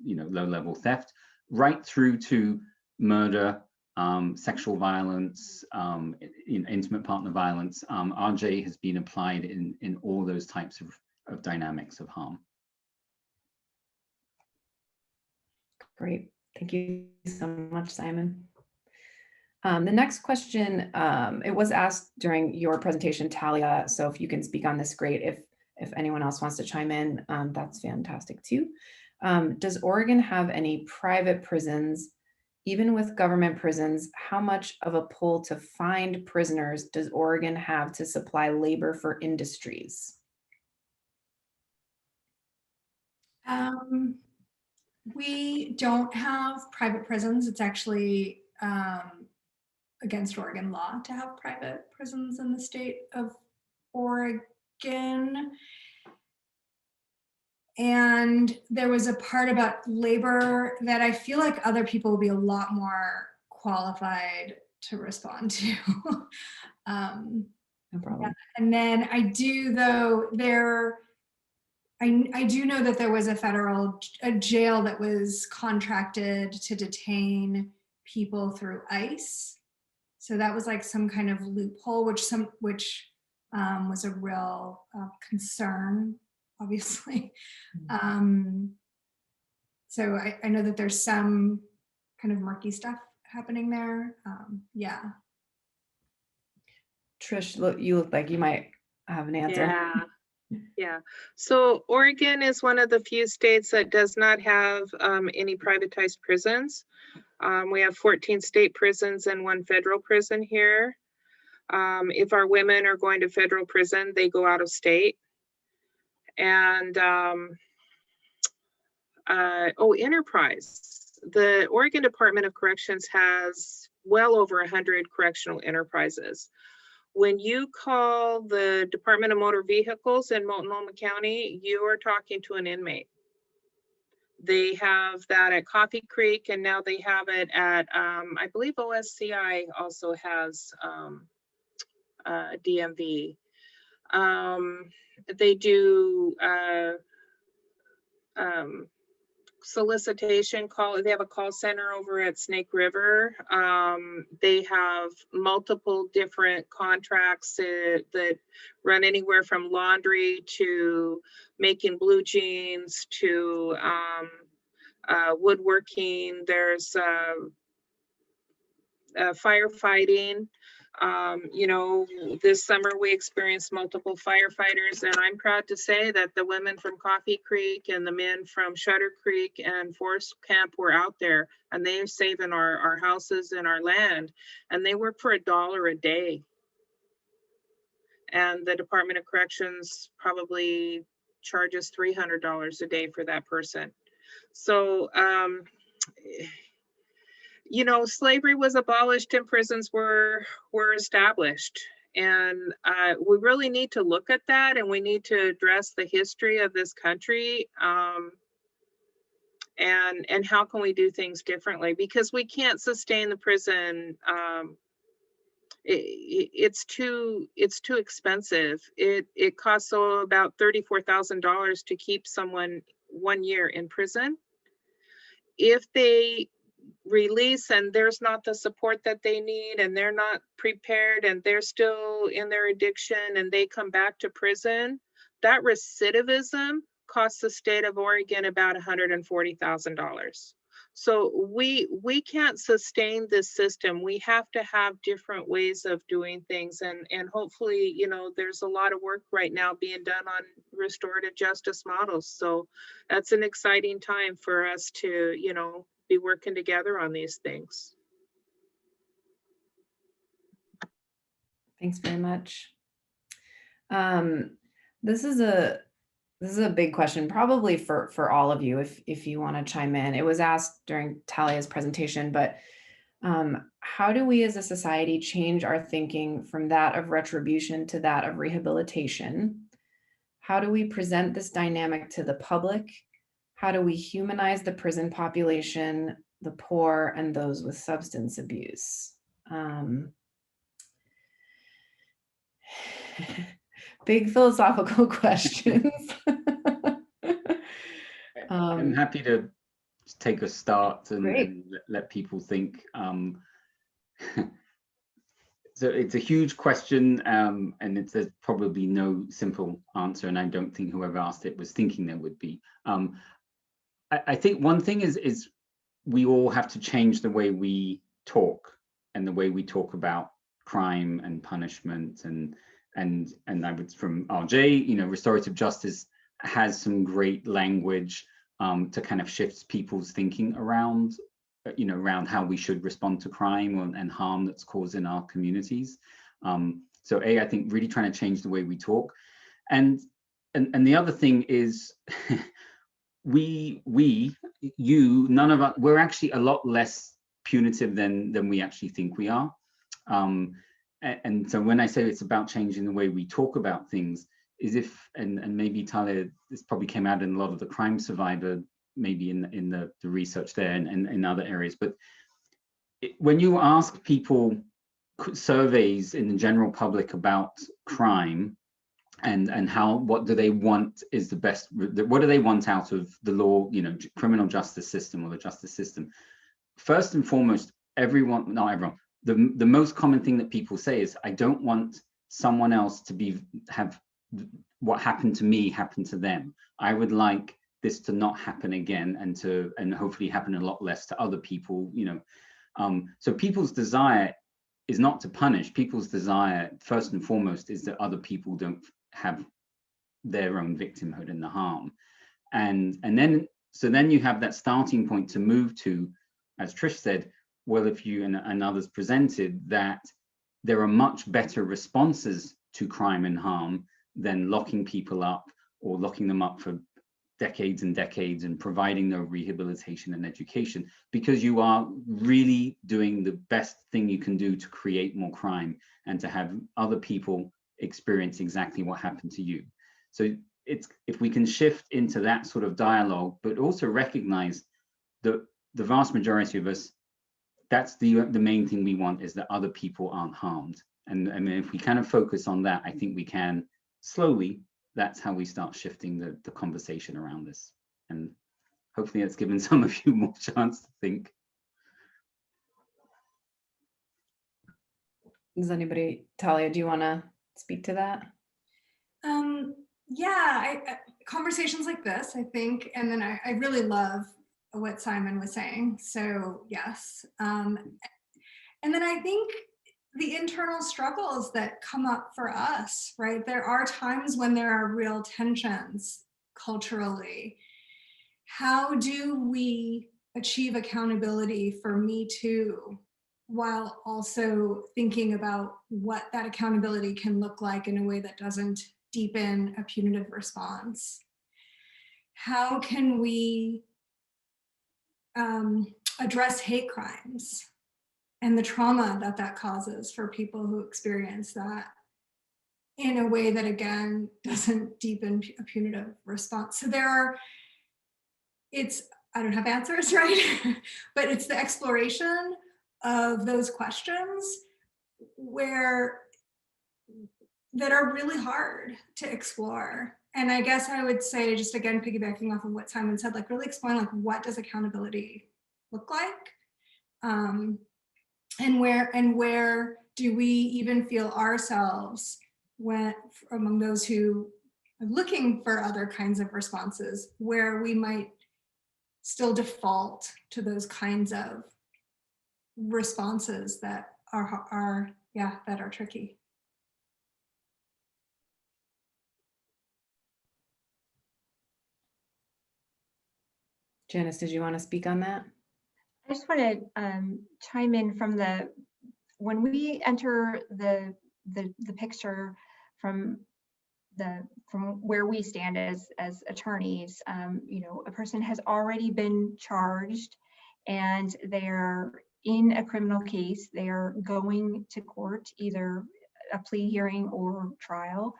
low-level theft, right through to murder, sexual violence, intimate partner violence. RJ has been applied in all those types of dynamics of harm. Great, thank you so much, Simon. The next question, it was asked during your presentation, Talia, so if you can speak on this, great. If anyone else wants to chime in, that's fantastic too. Does Oregon have any private prisons? Even with government prisons, how much of a pull to find prisoners does Oregon have to supply labor for industries? We don't have private prisons. It's actually against Oregon law to have private prisons in the state of Oregon. And there was a part about labor that I feel like other people will be a lot more qualified to respond to. No problem. Yeah. And then I do, though, I do know that there was a jail that was contracted to detain people through ICE. So that was like some kind of loophole, which was a real concern, obviously. So I know that there's some kind of murky stuff happening there. Yeah. Trish, you look like you might have an answer. Yeah. So Oregon is one of the few states that does not have any privatized prisons. We have 14 state prisons and 1 federal prison here. If our women are going to federal prison, they go out of state. And Enterprise. the Oregon Department of Corrections has well over 100 correctional enterprises. When you call the Department of Motor Vehicles in Multnomah County, you are talking to an inmate. They have that at Coffee Creek, and now they have it at, I believe OSCI also has DMV. They do solicitation call. They have a call center over at Snake River. They have multiple different contracts that run anywhere from laundry to making blue jeans to woodworking. There's firefighting. You know, this summer we experienced multiple firefighters, and I'm proud to say that the women from Coffee Creek and the men from Shutter Creek and Forest Camp were out there, and they're saving our houses and our land, and they work for $1 a day. And the Department of Corrections probably charges $300 a day for that person. So, you know, slavery was abolished and prisons were established. And we really need to look at that, and we need to address the history of this country, and how can we do things differently, because we can't sustain the prison. It's too expensive. It costs about $34,000 to keep someone 1 year in prison. If they release and there's not the support that they need, and they're not prepared, and they're still in their addiction, and they come back to prison, that recidivism costs the state of Oregon about $140,000. So we can't sustain this system. We have to have different ways of doing things, and hopefully, you know, there's a lot of work right now being done on restorative justice models. So that's an exciting time for us to, you know, be working together on these things. Thanks very much. This is a big question, probably for all of you, if you want to chime in. It was asked during Talia's presentation, but how do we as a society change our thinking from that of retribution to that of rehabilitation? How do we present this dynamic to the public? How do we humanize the prison population, the poor, and those with substance abuse? Big philosophical questions. I'm happy to take a start and let people think. So it's a huge question, and there's probably no simple answer, and I don't think whoever asked it was thinking there would be. I think one thing is we all have to change the way we talk, and the way we talk about crime and punishment, and I would, from RJ, you know, restorative justice has some great language to kind of shift people's thinking around, you know, around how we should respond to crime and harm that's caused in our communities. So I think really trying to change the way we talk, and the other thing is none of us, we're actually a lot less punitive than we actually think we are. And so when I say it's about changing the way we talk about things, is and maybe Talia, this probably came out in a lot of the crime survivor, maybe in the research there and in other areas, but when you ask people surveys in the general public about crime, and what do they want is the best, what do they want out of the law, you know, criminal justice system or the justice system? First and foremost, not everyone, the most common thing that people say is, I don't want someone else to have what happened to me happen to them. I would like this to not happen again, and hopefully happen a lot less to other people, you know. So people's desire is not to punish. People's desire, first and foremost, is that other people don't have their own victimhood and the harm. And then you have that starting point to move to, as Trish said, well, if you and others presented, that there are much better responses to crime and harm than locking people up or locking them up for decades and decades and providing the rehabilitation and education, because you are really doing the best thing you can do to create more crime and to have other people experience exactly what happened to you. So it's, if we can shift into that sort of dialogue, but also recognize that the vast majority of us, that's the main thing we want, is that other people aren't harmed. And if we kind of focus on that, I think we can slowly, that's how we start shifting the conversation around this. And hopefully that's given some of you more chance to think. Does anybody, Talia, do you want to speak to that? Yeah, conversations like this, I think, and then I really love what Simon was saying. So yes. And then I think the internal struggles that come up for us, right? There are times when there are real tensions culturally. How do we achieve accountability for Me Too while also thinking about what that accountability can look like in a way that doesn't deepen a punitive response? How can we address hate crimes and the trauma that that causes for people who experience that in a way that, again, doesn't deepen a punitive response? So there are, I don't have answers, right? But it's the exploration of those questions that are really hard to explore. And I guess I would say, just again, piggybacking off of what Simon said, like really exploring like, what does accountability look like? And where do we even feel ourselves when among those who are looking for other kinds of responses, where we might still default to those kinds of responses that are tricky. Janice, did you want to speak on that? I just want to chime in from when we enter the picture from where we stand as attorneys. You know, a person has already been charged and they're in a criminal case. They're going to court, either a plea hearing or trial.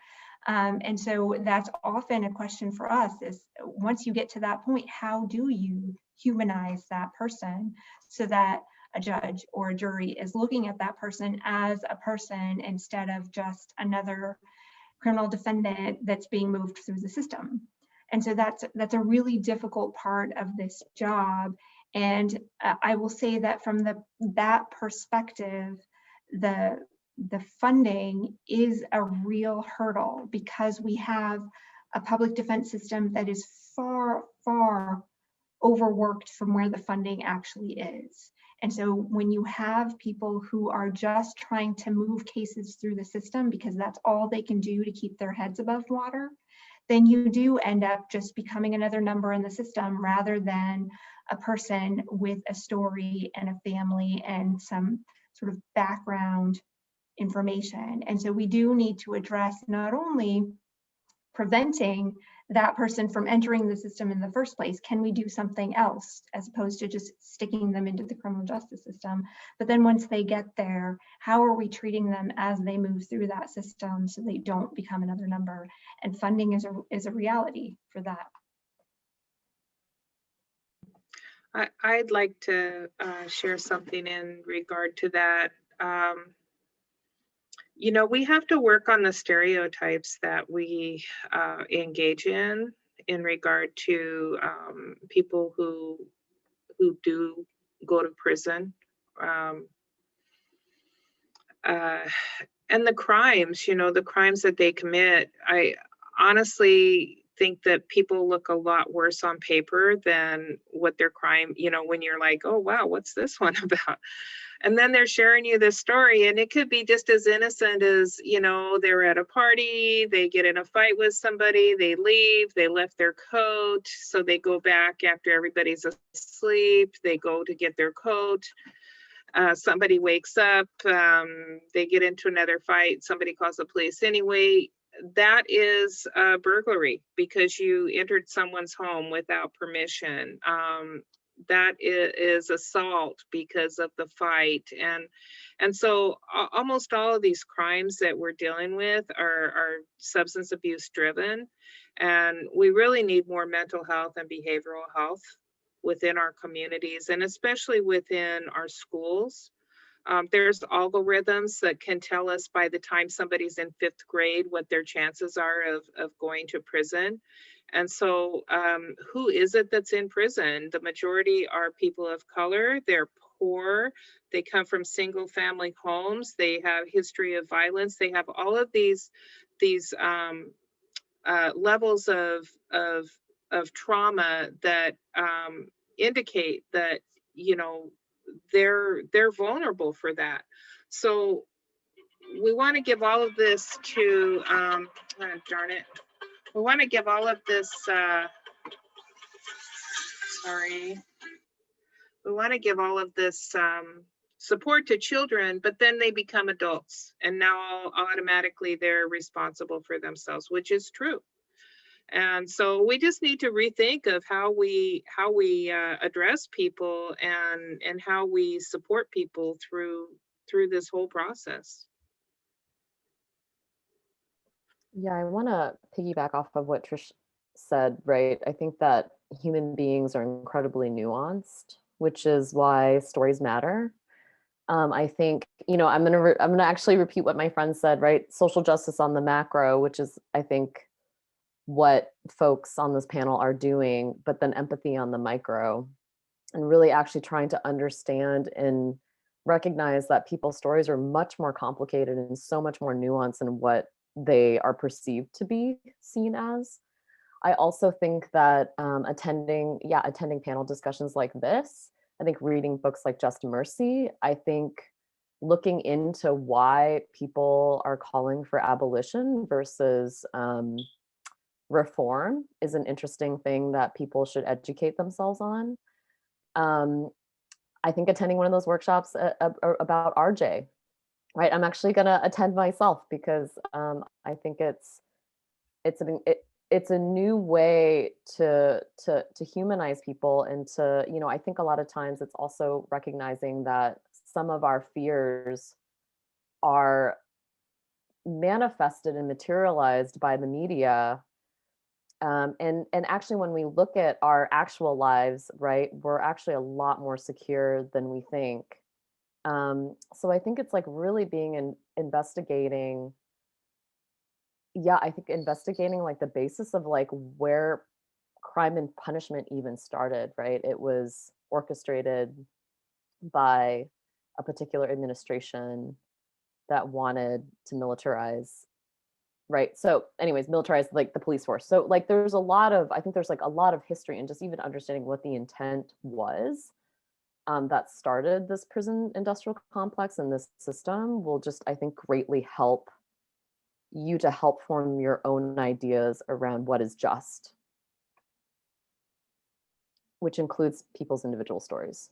And so that's often a question for us, is once you get to that point, how do you humanize that person so that a judge or a jury is looking at that person as a person instead of just another criminal defendant that's being moved through the system? And so that's a really difficult part of this job. And I will say that from that perspective, the funding is a real hurdle, because we have a public defense system that is far, far overworked from where the funding actually is. And so when you have people who are just trying to move cases through the system because that's all they can do to keep their heads above water, then you do end up just becoming another number in the system rather than a person with a story and a family and some sort of background information. And so we do need to address not only preventing that person from entering the system in the first place, can we do something else as opposed to just sticking them into the criminal justice system? But then once they get there, how are we treating them as they move through that system so they don't become another number? And funding is a reality for that. I'd like to share something in regard to that. You know, we have to work on the stereotypes that we engage in regard to people who do go to prison. And the crimes, you know, the crimes that they commit. I honestly think that people look a lot worse on paper than what their crime, you know, when you're like, oh, wow, what's this one about? And then they're sharing you this story, and it could be just as innocent as, you know, they're at a party, they get in a fight with somebody, they leave, they left their coat, so they go back after everybody's asleep, they go to get their coat. Somebody wakes up, they get into another fight, somebody calls the police anyway. that is burglary because you entered someone's home without permission. That is assault because of the fight. And so almost all of these crimes that we're dealing with are substance abuse driven. And we really need more mental health and behavioral health within our communities, and especially within our schools. There's algorithms that can tell us by the time somebody's in 5th grade what their chances are of going to prison. And so who is it that's in prison? The majority are people of color. They're poor. They come from single family homes. They have history of violence. They have all of these levels of trauma that indicate that, you know, they're vulnerable for that. So we want to give all of this to darn it, we want to give all of this we want to give all of this support to children, but then they become adults and now automatically they're responsible for themselves, which is true. And so we just need to rethink of how we address people and how we support people through this whole process. Yeah, I want to piggyback off of what Trish said, right? I think that human beings are incredibly nuanced, which is why stories matter. I think, you know, I'm gonna actually repeat what my friend said, right? Social justice on the macro, which is, I think, what folks on this panel are doing, but then empathy on the micro, and really actually trying to understand and recognize that people's stories are much more complicated and so much more nuanced in what they are perceived to be seen as. I also think that attending panel discussions like this, I think reading books like Just Mercy, I think looking into why people are calling for abolition versus reform is an interesting thing that people should educate themselves on. I think attending one of those workshops about RJ, right? I'm actually going to attend myself because I think it's a new way to humanize people, and to, you know, I think a lot of times it's also recognizing that some of our fears are manifested and materialized by the media. And actually, when we look at our actual lives, right, we're actually a lot more secure than we think. So I think it's like really investigating. Yeah, I think investigating like the basis of like where crime and punishment even started, right? It was orchestrated by a particular administration that wanted to militarize, right? So anyways, militarize like the police force. So like I think there's like a lot of history and just even understanding what the intent was that started this prison industrial complex and this system will just, I think, greatly help you to help form your own ideas around what is just, which includes people's individual stories.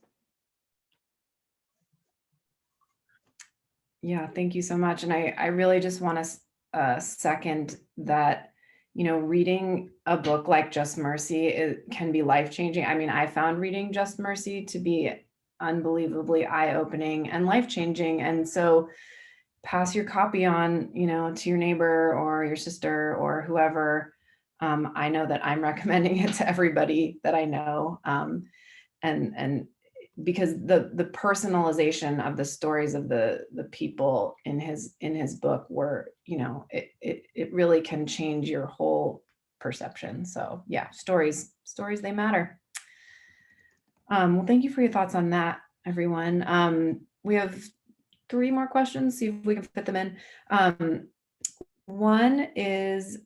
Yeah, thank you so much. And I really just want to second that, you know, reading a book like Just Mercy, it can be life-changing. I mean, I found reading Just Mercy to be unbelievably eye-opening and life-changing. And so pass your copy on, you know, to your neighbor or your sister or whoever. I know that I'm recommending it to everybody that I know. And because the personalization of the stories of the people in his book were, you know, it really can change your whole perception. So yeah, stories, they matter. Well, thank you for your thoughts on that, everyone. We have 3 more questions, see if we can fit them in. One is,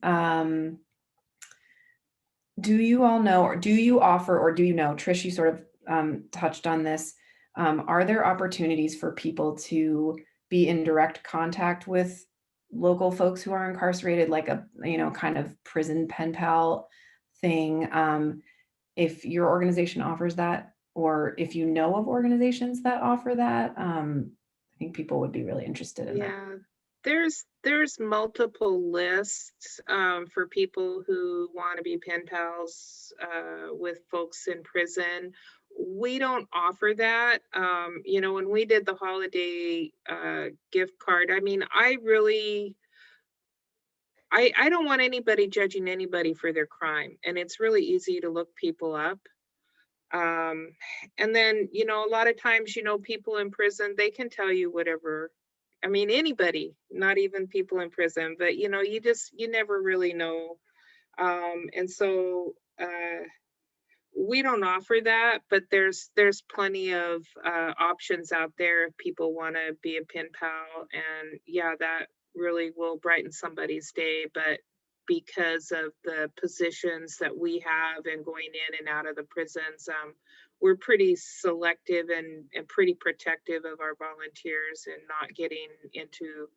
do you all know, or do you offer, or do you know, Trish, you sort of touched on this, are there opportunities for people to be in direct contact with local folks who are incarcerated, like a, you know, kind of prison pen pal thing, if your organization offers that, or if you know of organizations that offer that? I think people would be really interested in that. Yeah, There's multiple lists for people who want to be pen pals with folks in prison. We don't offer that. You know, when we did the holiday gift card, I mean, I don't want anybody judging anybody for their crime, and it's really easy to look people up. And then, you know, a lot of times, you know, people in prison, they can tell you whatever. I mean, anybody, not even people in prison, but you know, you never really know. And so we don't offer that, but there's plenty of options out there if people want to be a pen pal, and yeah, that really will brighten somebody's day. But because of the positions that we have and going in and out of the prisons, we're pretty selective and pretty protective of our volunteers and not getting into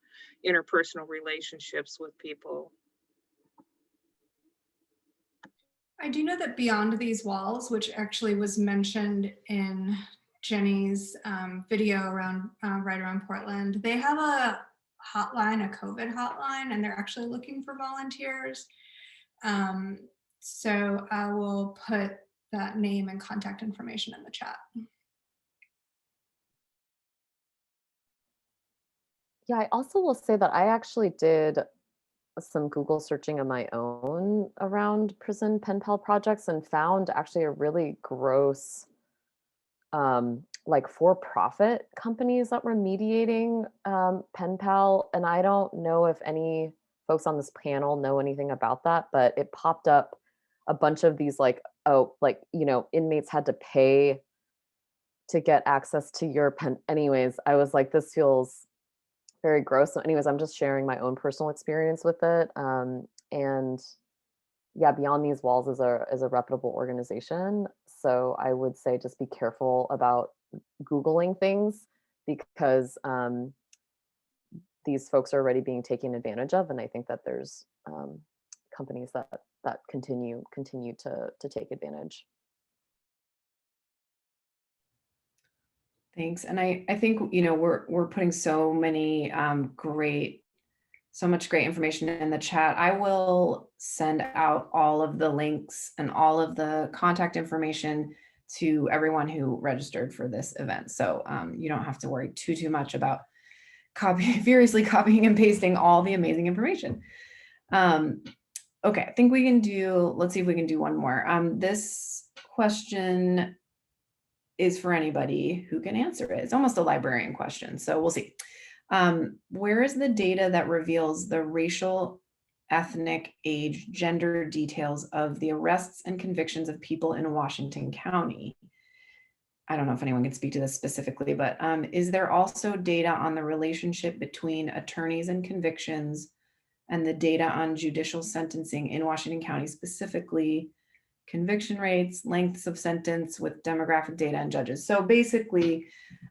interpersonal relationships with people. I do know that beyond these walls, which actually was mentioned in Jenny's video around right around Portland, they have a hotline, a COVID hotline, and they're actually looking for volunteers. So I will put that name and contact information in the chat. Yeah, I also will say that I actually did some Google searching of my own around prison pen pal projects and found actually a really gross like for-profit companies that were mediating pen pal, and I don't know if any folks on this panel know anything about that, but it popped up a bunch of these like, oh, like, you know, inmates had to pay to get access to your pen. Anyways, I was like, this feels very gross. So anyways, I'm just sharing my own personal experience with it. And yeah, Beyond These Walls is a reputable organization. So I would say just be careful about Googling things, because these folks are already being taken advantage of. And I think that there's companies that continue to take advantage. Thanks. And I think, you know, we're putting so many so much great information in the chat. I will send out all of the links and all of the contact information to everyone who registered for this event. So you don't have to worry too much about furiously copying and pasting all the amazing information. Okay, I think we can let's see if we can do one more. This question is for anybody who can answer it. It's almost a librarian question, so we'll see. Where is the data that reveals the racial, ethnic, age, gender details of the arrests and convictions of people in Washington County? I don't know if anyone can speak to this specifically, but is there also data on the relationship between attorneys and convictions and the data on judicial sentencing in Washington County, specifically conviction rates, lengths of sentence with demographic data and judges? So basically,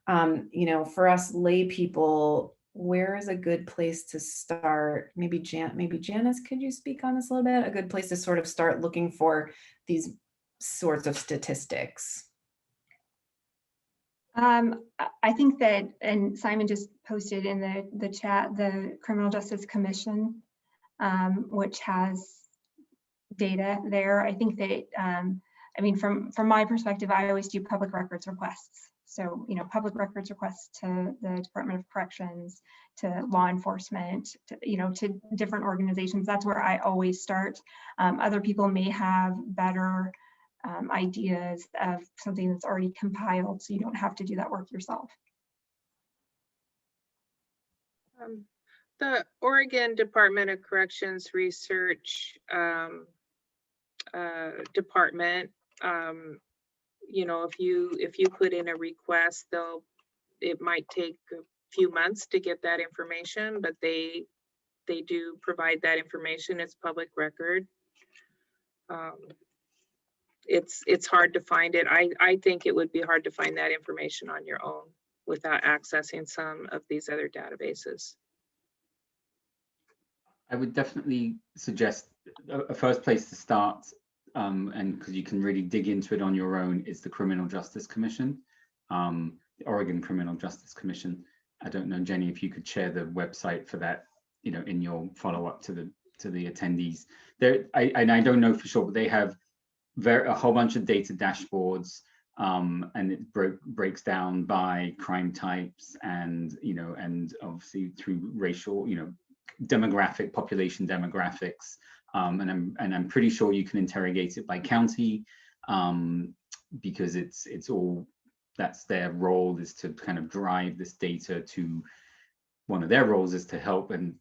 you know, for us lay people, where is a good place to start? Maybe Janice, could you speak on this a little bit? A good place to sort of start looking for these sorts of statistics. I think that, and Simon just posted in the chat, the Criminal Justice Commission, which has data there. I think that, I mean, from my perspective, I always do public records requests. So, you know, public records requests to the Department of Corrections, to law enforcement, to, you know, to different organizations. That's where I always start. Other people may have better ideas of something that's already compiled, so you don't have to do that work yourself. The Oregon Department of Corrections Research Department, you know, if you put in a request, it might take a few months to get that information, but they do provide that information. It's public record. It's hard to find it. I think it would be hard to find that information on your own without accessing some of these other databases. I would definitely suggest a first place to start, and because you can really dig into it on your own, is the Criminal Justice Commission, the Oregon Criminal Justice Commission. I don't know, Jenny, if you could share the website for that in your follow-up to the attendees. And I don't know for sure, but they have a whole bunch of data dashboards, and it breaks down by crime types, and and obviously through racial, population demographics, and I'm pretty sure you can interrogate it by county, because it's all, that's their role, is to kind of drive this data to, one of their roles is to help, and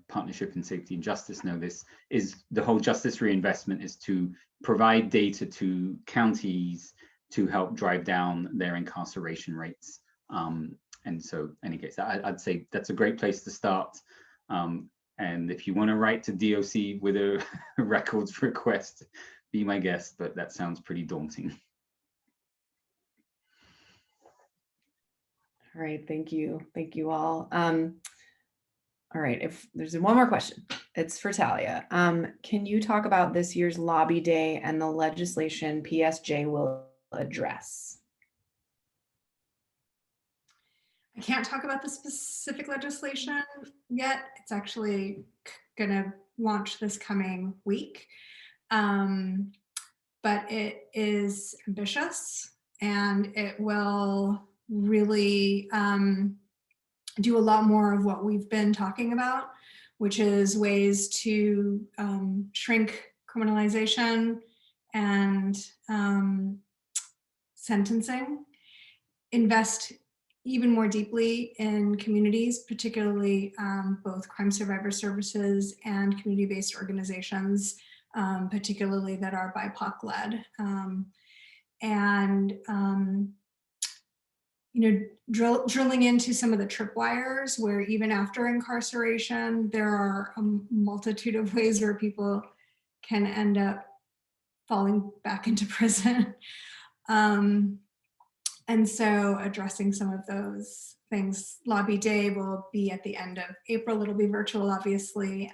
Partnership in Safety and Justice know this, is the whole justice reinvestment is to provide data to counties to help drive down their incarceration rates. And so, in any case, I'd say that's a great place to start. And if you want to write to DOC with a records request, be my guest, but that sounds pretty daunting. All right, thank you all. All right, if there's one more question, it's for Talia. Can you talk about this year's lobby day and the legislation PSJ will address? I can't talk about the specific legislation yet. It's actually going to launch this coming week. But it is ambitious, and it will really do a lot more of what we've been talking about, which is ways to shrink criminalization and sentencing, invest even more deeply in communities, particularly both crime survivor services and community-based organizations, particularly that are BIPOC-led. Drilling into some of the tripwires where even after incarceration, there are a multitude of ways where people can end up falling back into prison. And so addressing some of those things. Lobby Day will be at the end of April. It'll be virtual, obviously.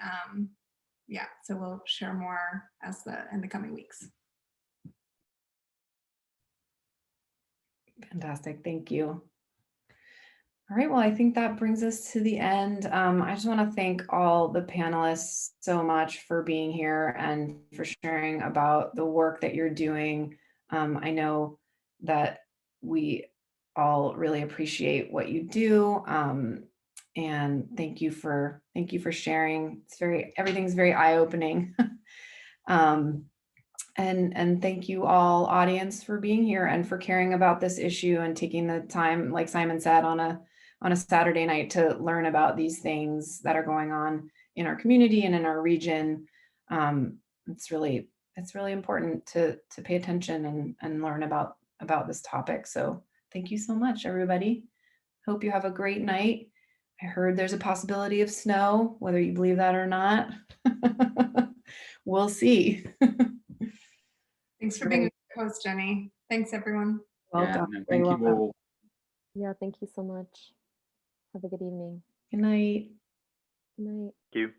Yeah, so we'll share more in the coming weeks. Fantastic, thank you. All right, well, I think that brings us to the end. I just want to thank all the panelists so much for being here and for sharing about the work that you're doing. I know that we all really appreciate what you do, and thank you for sharing. Everything's very eye-opening. And thank you all, audience, for being here and for caring about this issue and taking the time, like Simon said, on a Saturday night to learn about these things that are going on in our community and in our region. It's really important to pay attention and learn about this topic. So thank you so much, everybody. Hope you have a great night. I heard there's a possibility of snow, whether you believe that or not. We'll see. Thanks for being a host, Jenny. Thanks, everyone. Welcome. Yeah, thank you all. Yeah, thank you so much. Have a good evening. Good night. Good night. Thank you.